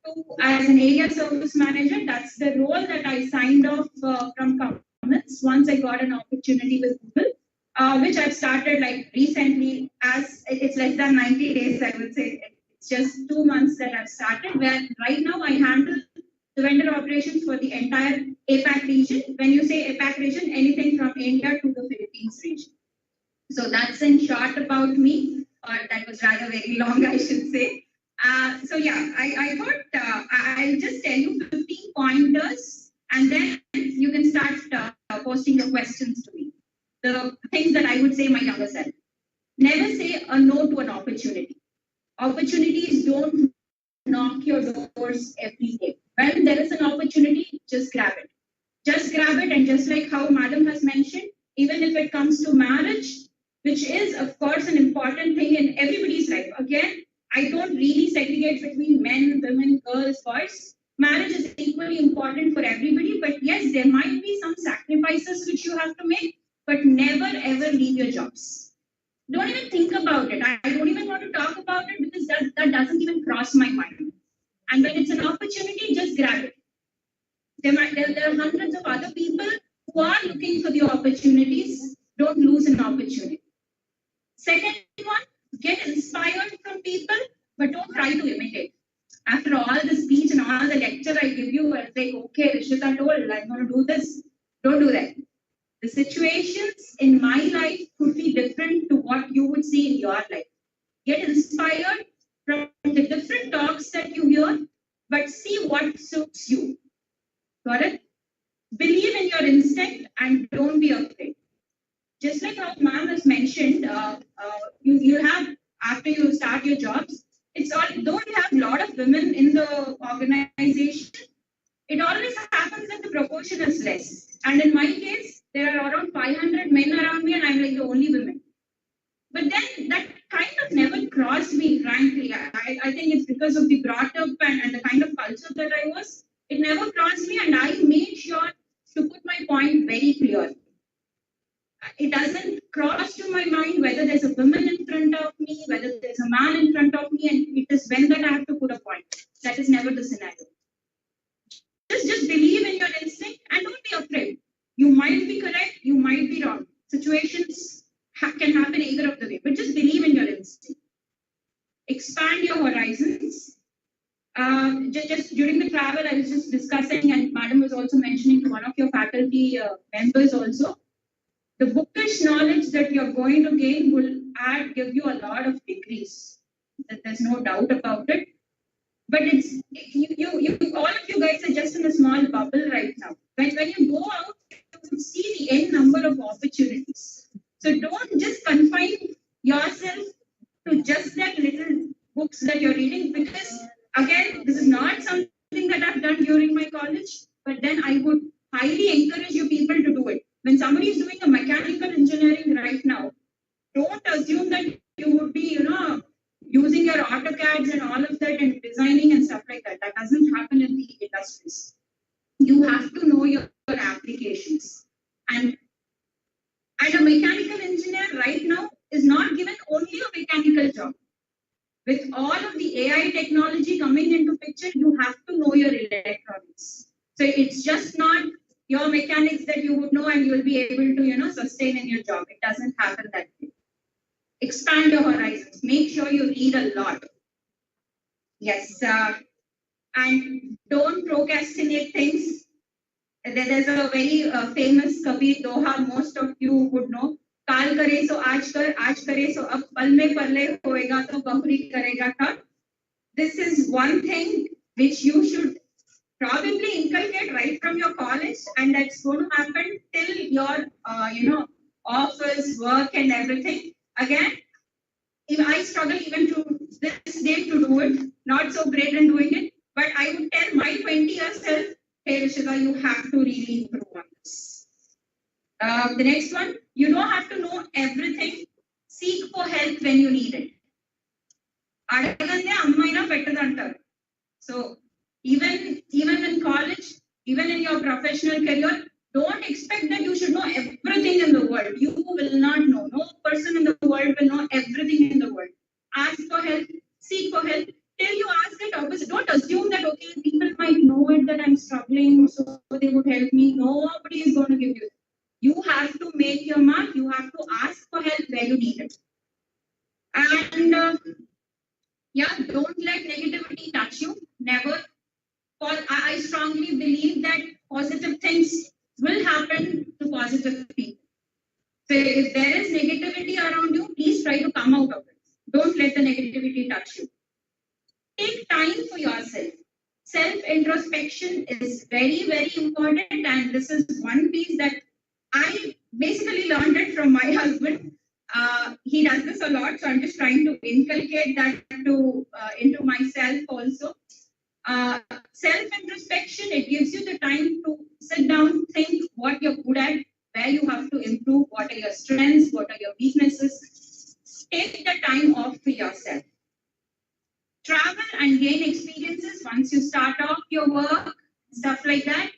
to as an area service manager. That's the role that I signed off from Cummins once I got an opportunity with Google, which I've started like recently. As it's less than 90 days, I would say. It's just 2 months that I've started, where right now I handle the vendor operations for the entire APAC region. When you say APAC region, anything from India to the Philippines region. So that's in short about me, or that was rather very long, I should say. So yeah, I thought I'll just tell you 15 pointers, and then you can start posting your questions to me. The things that I would say my younger self. Never say a no to an opportunity. Opportunities don't knock your doors every day. When there is an opportunity, just grab it. Just grab it, and just like how Madam has mentioned, even if it comes to marriage, which is, of course, an important thing in everybody's life. Again, I don't really segregate between men, women, girls, boys. Marriage is equally important for everybody, but yes, there might be some sacrifices which you have to make, but never ever leave your jobs. Don't even think about it. I don't even want to talk about it because that doesn't even cross my mind. And when it's an opportunity, just grab it. There are hundreds of other people who are looking for the opportunities. Don't lose an opportunity. Second one, get inspired from people, but don't try to imitate. After all the speech and all the lecture I give you, I'll say, okay, Rishita told, I'm going to do this. Don't do that. The situations in my life could be different to what you would see in your life. Get inspired from the different talks that you hear, but see what suits you. Got it? Believe in your instinct and don't be afraid. Just like how ma'am has mentioned, you have, after you start your jobs, though you have a lot of women in the organization, it always happens that the proportion is less. And in my case, there are around 500 men around me, and I'm like the only woman. But then that kind of never crossed me, frankly. I think it's because of the brought up and the kind of culture that I was. It never crossed me, and I made sure to put my point very clear. It doesn't cross to my mind whether there's a woman in front of me, whether there's a man in front of me, and it is when that I have to put a point. That is never the scenario. Just believe in your instinct and don't be afraid. You might be correct, you might be wrong. Situations can happen either of the way, but just believe in your instinct. Expand your horizons. Just during the travel, I was just discussing, and Madam was also mentioning to one of your faculty members also, the bookish knowledge that you're going to gain will give you a lot of degrees. There's no doubt about it. But it's all of you guys are just in a small bubble right now. When you go out, you see the end number of opportunities. So don't just confine yourself to just that little books that you're reading, because again, this is not something that I've done during my college, but then I would highly encourage you people to do it. When somebody is doing a mechanical engineering right now, don't assume that you would be, using your AutoCADs and all of that and designing and stuff like that. That doesn't happen in the industries. You have to know your applications. And a mechanical engineer right now is not given only a mechanical job. With all of the AI technology coming into picture, you have to know your electronics. So it's just not your mechanics that you would know and you will be able to, sustain in your job. It doesn't happen that way. Expand your horizons. Make sure you read a lot. Yes, and don't procrastinate things. There's a very famous Kabir Doha, most of you would know. Kaal kare so aaj kare so ab pal mein parle hoega to bahuri karega kab. This is one thing which you should probably inculcate right from your college, and that's going to happen till your office, work and everything. Again, if I struggle even to this day to do it, not so great in doing it, but I would tell my 20-year self, hey Rishika, you have to really improve on this. The next one, you don't have to know everything. Seek for help when you need it. So even in college, even in your professional career, don't expect that you should know everything in the world. You will not know. No person in the world will know everything in the world. Ask for help, seek for help. Till you ask it opposite. Don't assume that, okay, people might know it that I'm struggling, so they would help me. Nobody is going to give you. You have to make your mark. You have to ask for help where you need it. And don't let negativity touch you. Never. I strongly believe that positive things will happen to positive people. So if there is negativity around you, please try to come out of it. Don't let the negativity touch you. Take time for yourself. Self-introspection is very, very important, and this is one piece that I basically learned it from my husband. He does this a lot, so I'm just trying to inculcate that into myself also. Self-introspection, it gives you the time to sit down, think what you're good at, where you have to improve, what are your strengths, what are your weaknesses. Take the time off for yourself. Travel and gain experiences once you start off your work, stuff like that.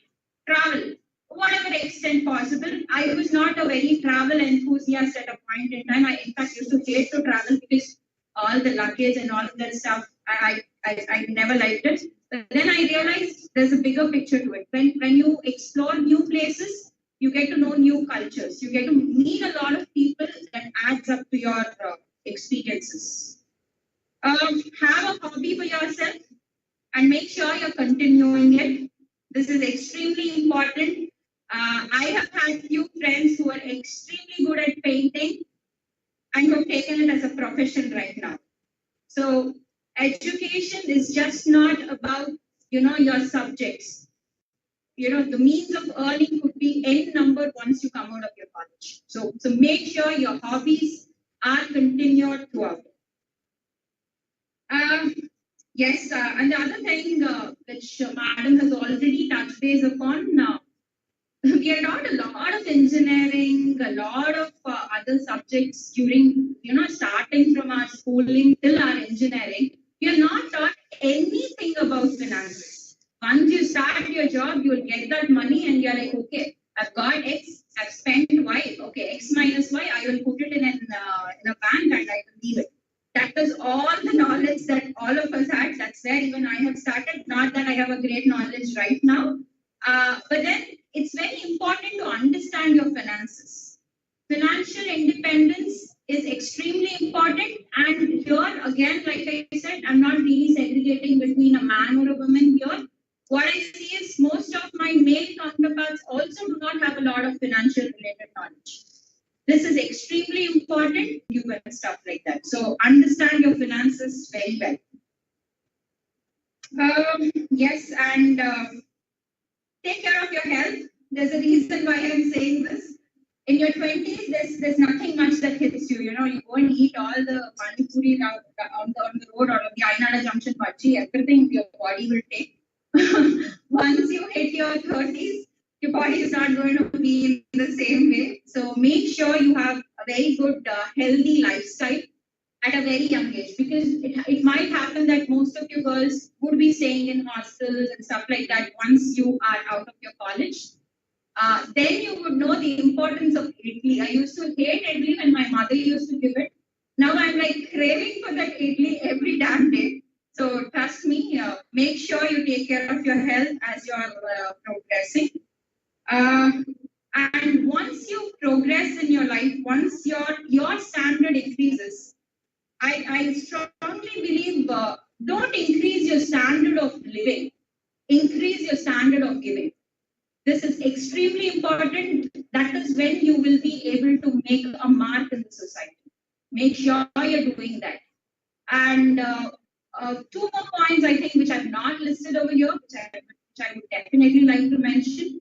Travel, whatever extent possible. I was not a very travel enthusiast at a point in time. I, in fact, used to hate to travel because all the luggage and all of that stuff, I never liked it. But then I realized there's a bigger picture to it. When you explore new places, you get to know new cultures. You get to meet a lot of people that adds up to your experiences. Have a hobby for yourself and make sure you're continuing it. This is extremely important. I have had few friends who are extremely good at painting and who have taken it as a profession right now. So education is just not about, your subjects. The means of earning could be any number once you come out of your college. So make sure your hobbies are continued throughout. Yes, and the other thing which Madam has already touched base upon, we are taught a lot of engineering, a lot of other subjects during, starting from our schooling till our engineering. We are not taught anything about finances. Once you start your job, you will get that money and you're like, okay, I've got X I've spent Y. Okay, X minus Y. I will put it in a bank and I will leave it. That is all the knowledge that all of us had. That's where even I have started. Not that I have a great knowledge right now, but then it's very important to understand your finances. Financial independence is extremely important. And here again, like I said, I'm not really segregating between a man or a woman here. What I see is most of my male counterparts also do not have a lot of financial related knowledge. This is extremely important, you and stuff like that. So understand your finances very well. Yes, and take care of your health. There's a reason why I'm saying this. In your 20s, there's nothing much that hits you. You know, you go and eat all the pani puri on the road or on the Ainada Junction bhaji, everything your body will take. Once you hit your 30s, your body is not going to be in the same way. So make sure you have a very good, healthy lifestyle at a very young age, because it might happen that most of you girls would be staying in hostels and stuff like that once you are out of your college. Then you would know the importance of idli. I used to hate idli when my mother used to give it. Now I'm like craving for that idli every damn day. So trust me, make sure you take care of your health as you're progressing. And once you progress in your life, once your standard increases, I strongly believe don't increase your standard of living, increase your standard of giving. This is extremely important. That is when you will be able to make a mark in the society. Make sure you're doing that. And two more points, I think, which I've not listed over here, which I would definitely like to mention.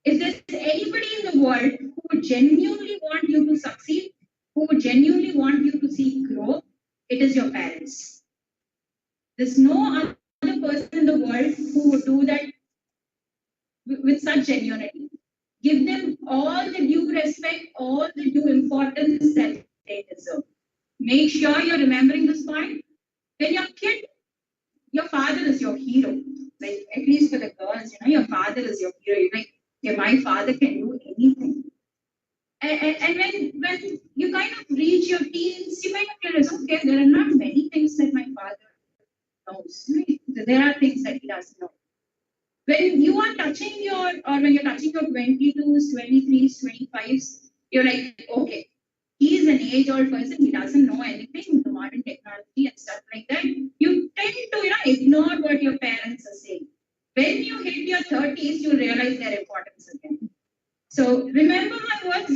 If there's anybody in the world who would genuinely want you to succeed, who would genuinely want you to see growth, it is your parents. There's no other person in the world who would do that with such genuinity. Give them all the due respect, all the due importance that they deserve. Make sure you're remembering this point. When you're a kid, your father is your hero. Like, at least for the girls, your father is your hero. You're like, yeah, my father can do anything. And when you kind of reach your teens, you kind of realize, okay, there are not many things that my father knows. There are things that he doesn't know. When you are touching when you're touching your 22s, 23s, 25s, you're like, okay, he's an age-old person, he doesn't know anything, the modern technology and stuff like that. You tend to ignore what your parents are saying. When you hit your 30s, you realize their importance again. So remember my words,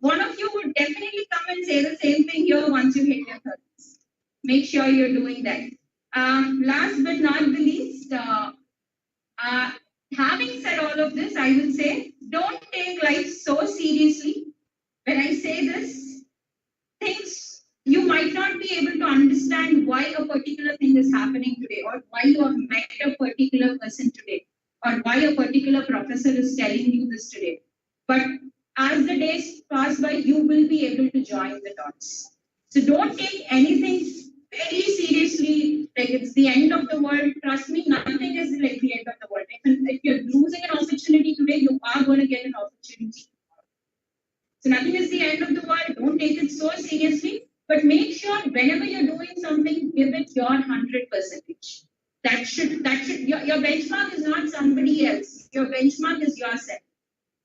one of you would definitely come and say the same thing here once you hit your 30s. Make sure you're doing that. Last but not the least, having said all of this, I will say, don't take life so seriously. When I say this, things you might not be able to understand why a particular thing is happening today, or why you have met a particular person today, or why a particular professor is telling you this today. But as the days pass by, you will be able to join the dots. So don't take anything very seriously, like it's the end of the world. Trust me, nothing is like the end of the world. If you're losing an opportunity today, you are going to get an opportunity. So nothing is the end of the world. Don't take it so seriously, but make sure whenever you're doing something, give it your 100%. That should your benchmark is not somebody else. Your benchmark is yourself.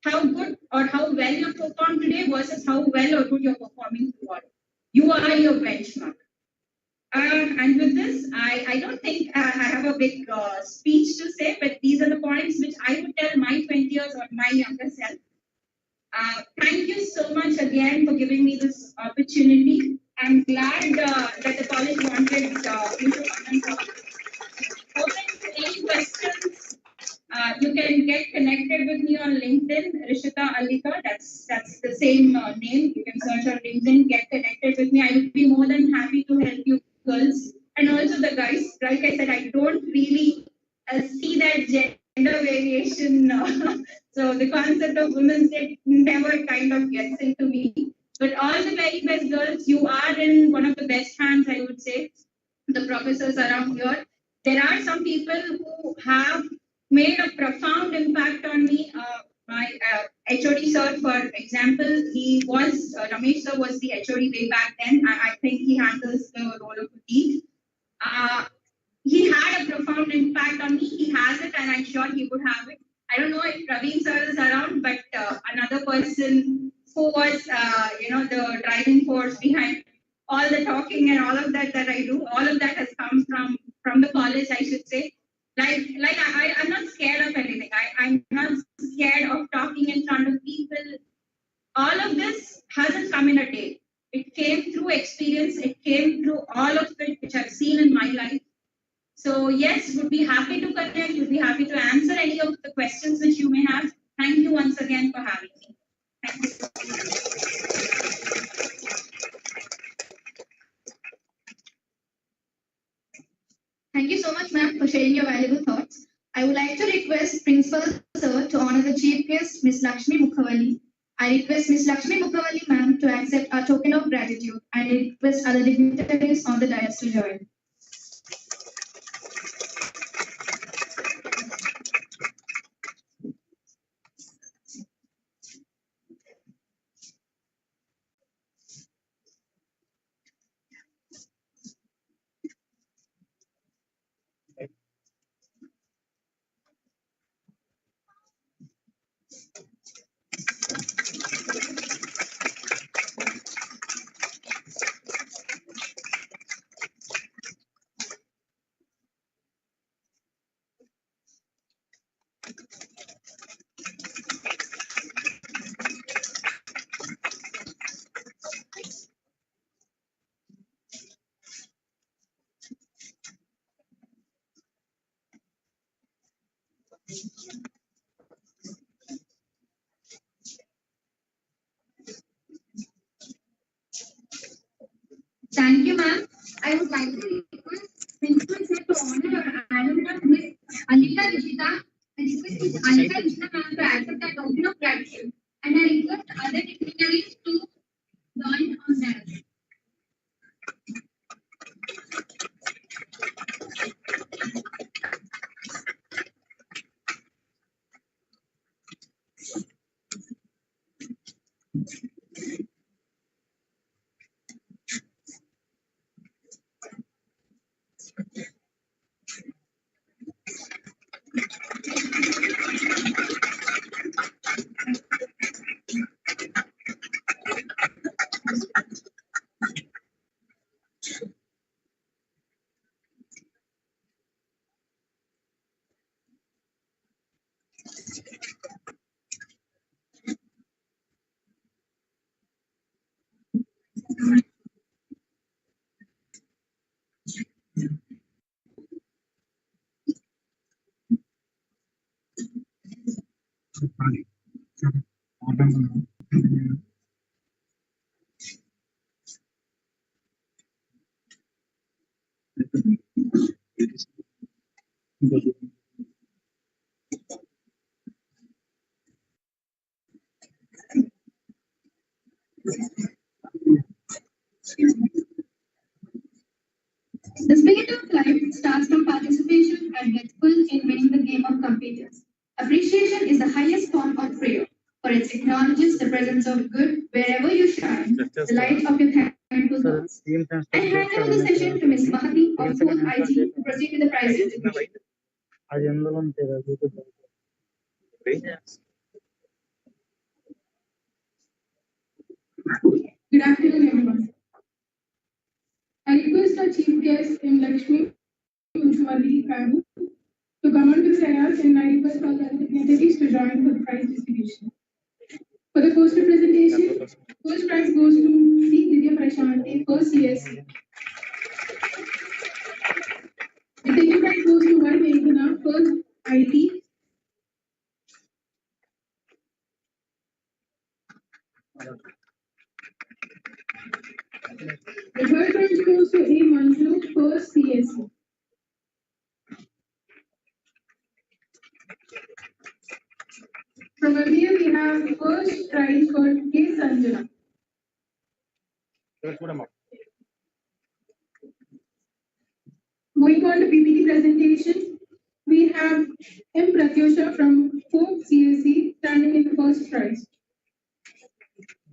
How good or how well you perform today versus how well or good you're performing tomorrow. You are your benchmark. And with this, I don't think I have a big speech to say, but these are the points which I would tell my 20 years or my younger self. Thank you so much again for giving me this opportunity. I'm glad that the college wanted me to come and talk. Open to any questions. You can get connected with me on LinkedIn, Rishita Alika. That's the same name. You can search on LinkedIn, get connected with me. I will be more than happy to help you girls and also the guys. Like I said, I don't really see that gender variation. So the concept of Women's Day never kind of gets into me. But all the very best girls, you are in one of the best hands, I would say. The professors around here. There are some people who have made a profound impact on me. My HOD sir, for example, he was, Ramesh sir was the HOD way back then. I think he handles the role of a dean. He had a profound impact on me. He has it, and I'm sure he would have it. I don't know if Praveen sir is around, but another person who was, the driving force behind all the talking and all of that I do, all of that has come from the college, I should say. I'm not scared of anything. I'm not scared of talking in front of people. All of this hasn't come in a day. It came through experience. It came through all of it, which I've seen in my life. So yes, would be happy to connect, would be happy to answer any of the questions which you may have. Thank you once again for having me. Thank you. Thank you so much, ma'am, for sharing your valuable thoughts. I would like to request Principal Sir to honor the Chief Guest, Ms. Lakshmi Mukhavalli. I request Ms. Lakshmi Mukhavalli, ma'am, to accept our token of gratitude, and I request other dignitaries on the dais to join. Thank you, ma'am. I would like to request Principal Sir to honor our alumna, Ms. Anita Rishita. I request Ms. Anita Rishita, ma'am, to accept the token of gratitude, and I request other dignitaries to join on that. The spirit of life starts from participation and gets full in winning the game of competitors. Appreciation is the highest form of prayer, for it acknowledges the presence of good wherever you shine, the light of your thankful thoughts. I hand over the session to Ms. Mahati of 4th IG to proceed with the prize distribution. అది ఎందులో ఉంటాయి Good afternoon, everyone. I request our chief guest, M. Lakshmi Mukhavalli, to come on to say us, and I request all the dignitaries to join for the prize distribution. For the poster presentation, first prize goes to C. Divya Prashanti, first CSC. The second prize goes to Y. Meghana, first IT. The third prize goes to A. Manju, first CSC. From here we have the first prize for K. Sanjana. Going on to PPT presentation, we have M. Pratyusha from 4th CSC standing in the first prize.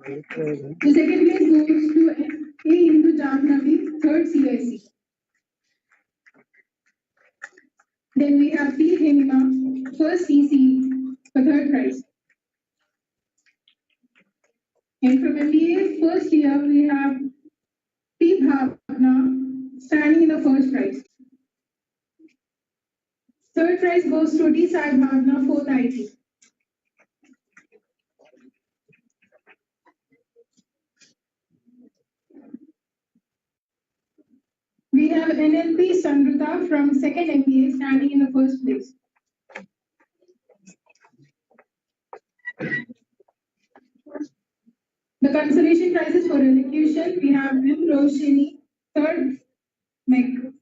The second place goes to A. Hindu Jamnavi, third CIC. Then we have P. Hema, first CC, for third prize. And from MBA first year, we have P. Bhavna standing in the first prize. Third prize goes to D. Sai Bhavna, fourth IT. We have NLP Sandrita from second MBA standing in the first place. The consolation prizes for elocution, we have M. Roshini, third MEC.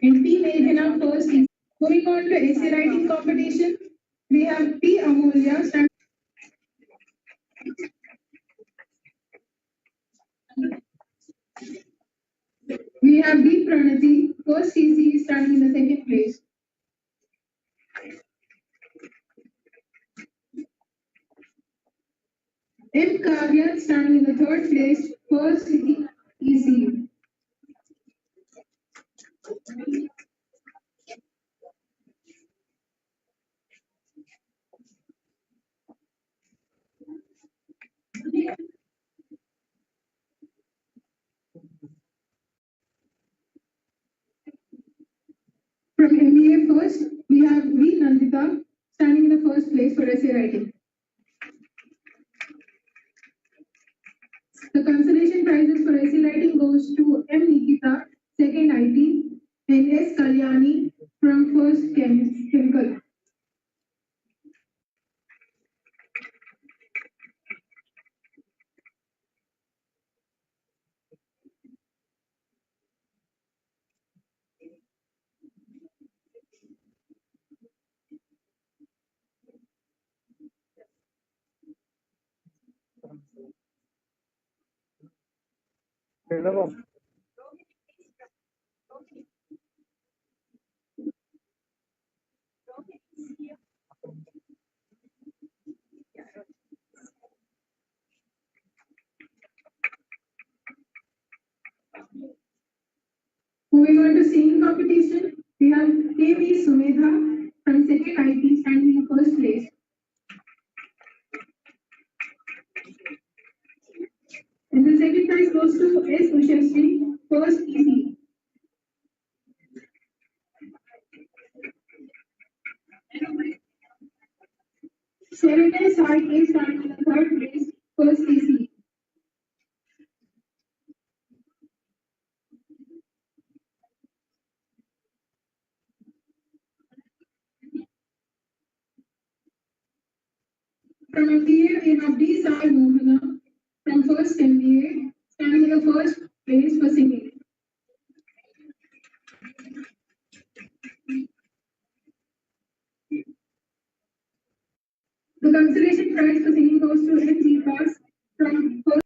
And P. Meghana, first. Moving on to essay writing competition, we have P. Amulya standing. We have B. Pranati, first CC, standing in the second place. M. Kavya standing in the third place, first city ECU. From MBA first, we have V. Nandita standing in the first place for essay writing. The consolation prizes for essay writing goes to M. Nikita, second IT, and S. Kalyani from first chemical. Moving on to singing competition, we have KV Sumedha from second IT standing in the first place. And the second prize goes to S. Ushasri, first EC. Serena Sai is standing in the third place, first EC. From MBA, we have D. Sai Mohana from first MBA, standing in the first place for singing. The consolation prize for singing goes to N. Deepas from first.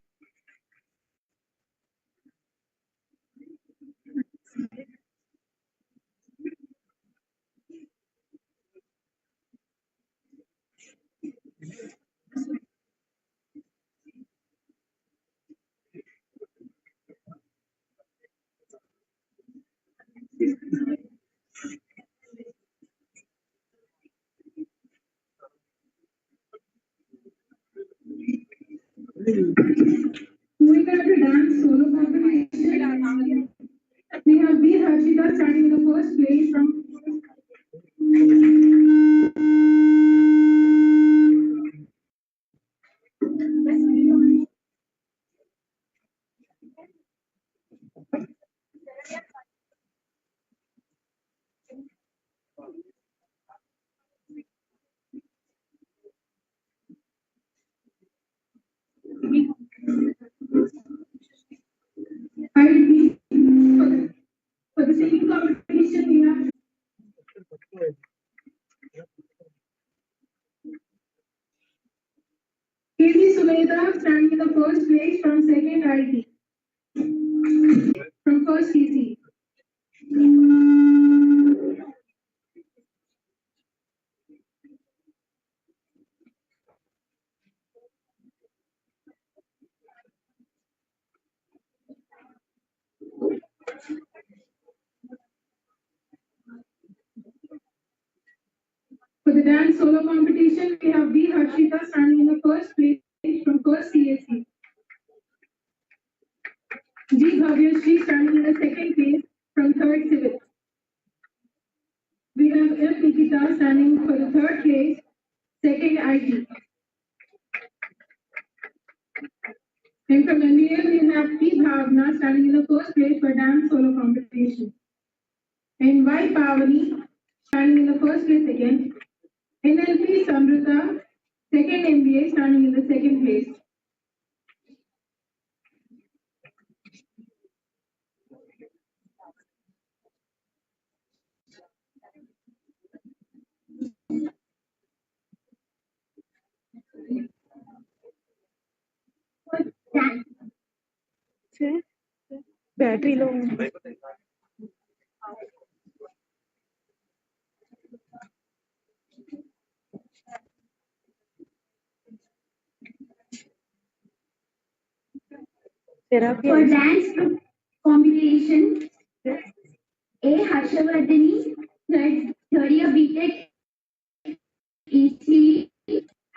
Moving on to dance solo competition, we have B. Harshita standing in the first place from. For the singing competition, we have KV Sumedha standing in the first place from second IT. From first CC. dance solo competition, we have B. Harshita standing in the first place from first CSC. G. Bhavyashri standing in the second place from third civil. We have F. Nikita standing for the third place, second IT. And from NVL, we have P. Bhavna standing in the first place for dance solo competition. And Y. Pavani standing in the first place again. NLP Samrita, second MBA standing in the second place. Battery low For dance competition, A. Harshavardhani, third year BTech EC,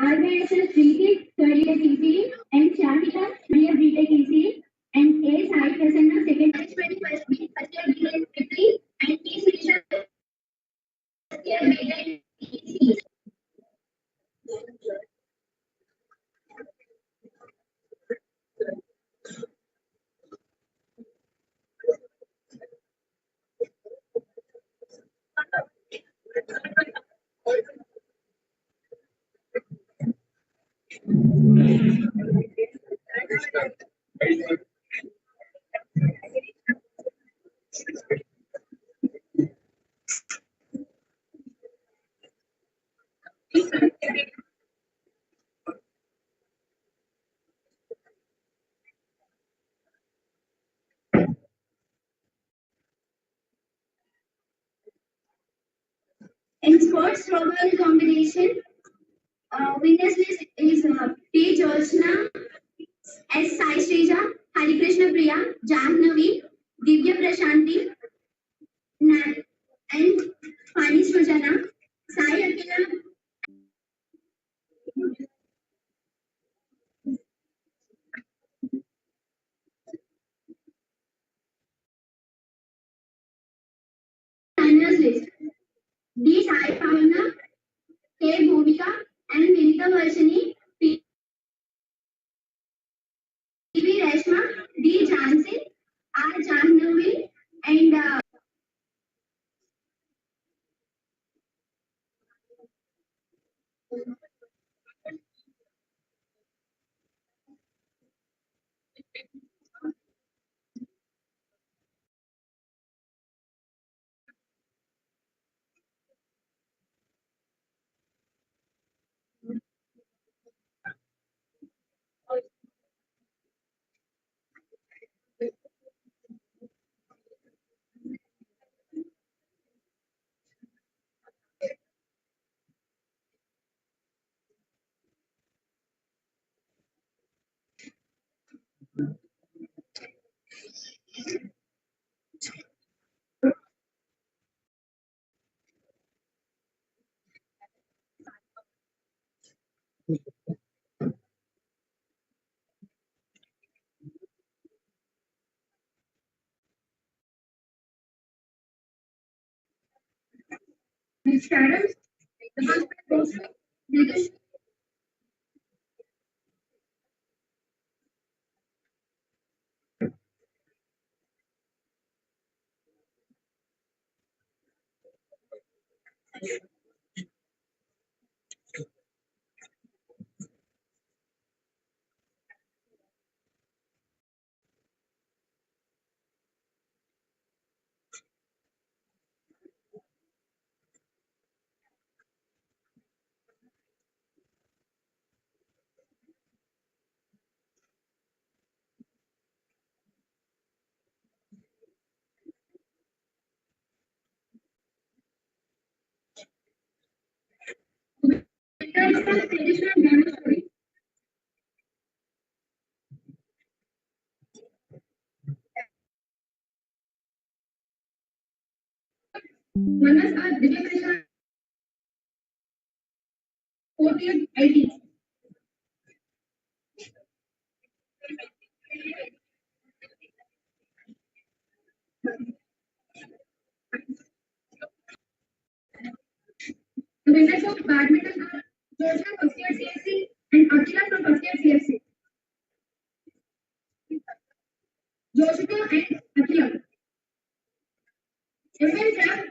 RBSS Preeti, third year EC, and Shamita, third year BTech EC, and A. Sai Prasanna, second year first year BTech and T. Srisha, first year BTech EC. In sports throwball competition, winners list is P. Jyotsna, S. Sai Shrija, Hari Krishna Priya, Jahnavi, Divya Prashanti, and Fani Srujana, Sai Akila, winners list D. Sai Pavana, K. Bhumika, and Vinita Varshini, P. V. Reshma, D. Jansi, R. Jahnavi, and Mr. Adams, the first goes to Nilesh. Manas are Divya Prasad. 4th year IT. The winners of badminton are Joseph first year CSC and Akila from first year CSC. Joshua and Akila. Everyone clap.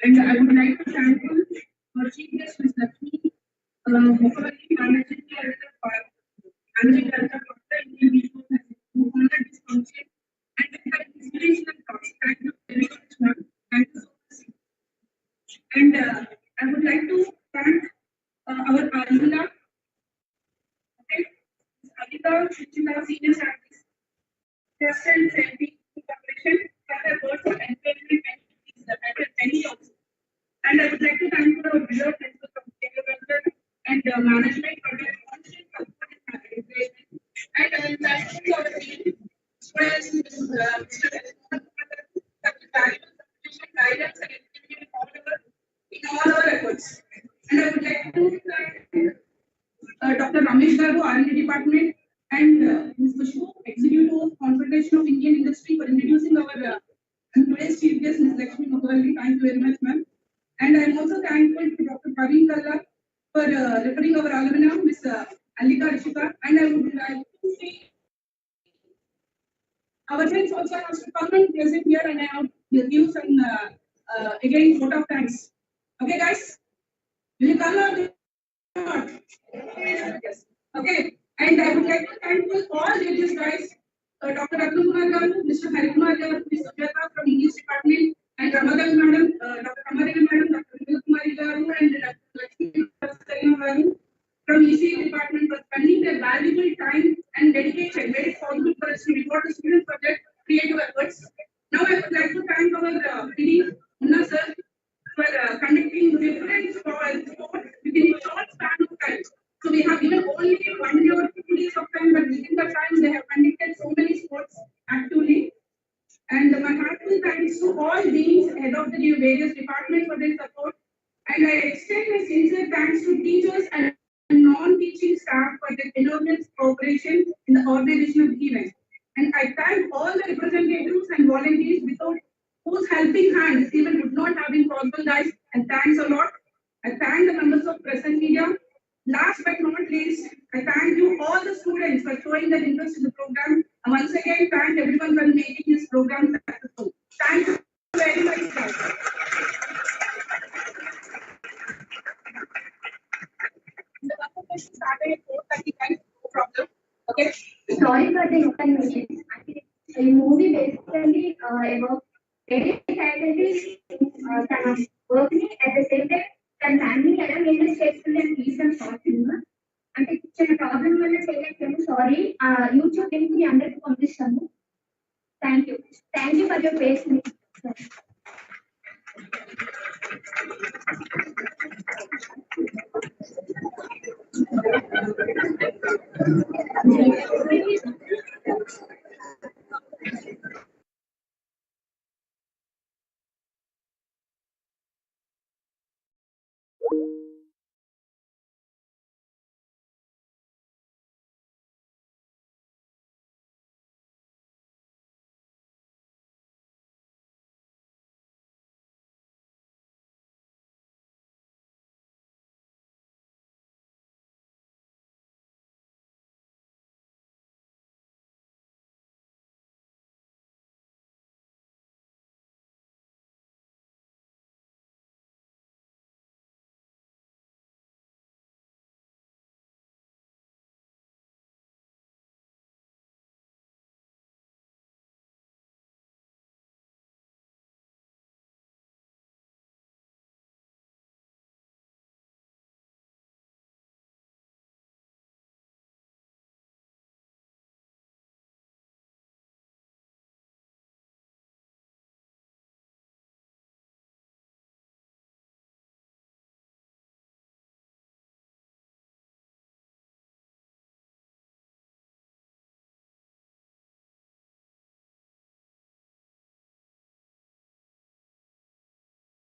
And I would like to thank our chief guest, Ms. Lakshmi, Mukherjee, Managing Director of the Indian Resources, who honored this function and with her inspirational thoughts. Thank you very much, ma'am. Thank you so much. And I would like to thank our Alila, okay, Alila, Chichila, Senior Scientist, President, Selfie, Corporation, for her words of encouragement and many also. And I would like to thank our beloved principal from Agriculture and management for their constant support and encouragement. And thank you to our team, students, Mr. valuable sufficient guidance and encouragement in all our efforts. And I would like to thank Dr. Ramesh Garu, R&D Department, and Mr. Shu, Executive Confederation of Indian Industry, for introducing our today's chief guest, Ms. Lakshmi Mukherjee. Thank you very much, ma'am. And I am also thankful to Dr. Praveen Kalla for referring our alumna, Ms. Alika Rishika. And I would like to say our friends also has to come and present here, and I have to give some again vote of thanks. Okay, guys, will you come or not? Yes. Okay. And I would like to thank all judges, guys. Dr. Abdul Kumar Garu, Mr. Hari Kumar Garu, Ms. Sujata from English Department, and Ramadan Madam, Dr. Kamarina Madam, Dr. Vijay Kumari Garu, and Dr. Lakshmi Garu from ECE Department for spending their valuable time dedication made it possible for us to reward the students for their creative efforts. Now I would like to thank our PD, Munna sir, for conducting different sports within a short span of time. So we have given only 1 day or 2 days of time, but within the time they have conducted so many sports actively. And my heartfelt thanks to all deans, head of the various departments for their support. And I extend my sincere thanks to teachers and non-teaching staff for their enormous cooperation in the organization of the event. And I thank all the representatives and volunteers without whose helping hands even would not have been possible, guys. And thanks a lot. I thank the members of present media. Last but not least, I thank you all the students for showing their interest in the program. And once again, thank everyone for making this program successful. Thank you very much, guys. The conversation started at 4:30, guys. No problem. Okay. Sorry for the inconvenience. The movie basically about various faculties working at the same time. And family ఎలా maintain చేస్తుందని తీసాం short film అంటే చిన్న problem వల్ల చేయలేకపోయాము sorry YouTube link మీ అందరికి పంపిస్తాము thank you for your patience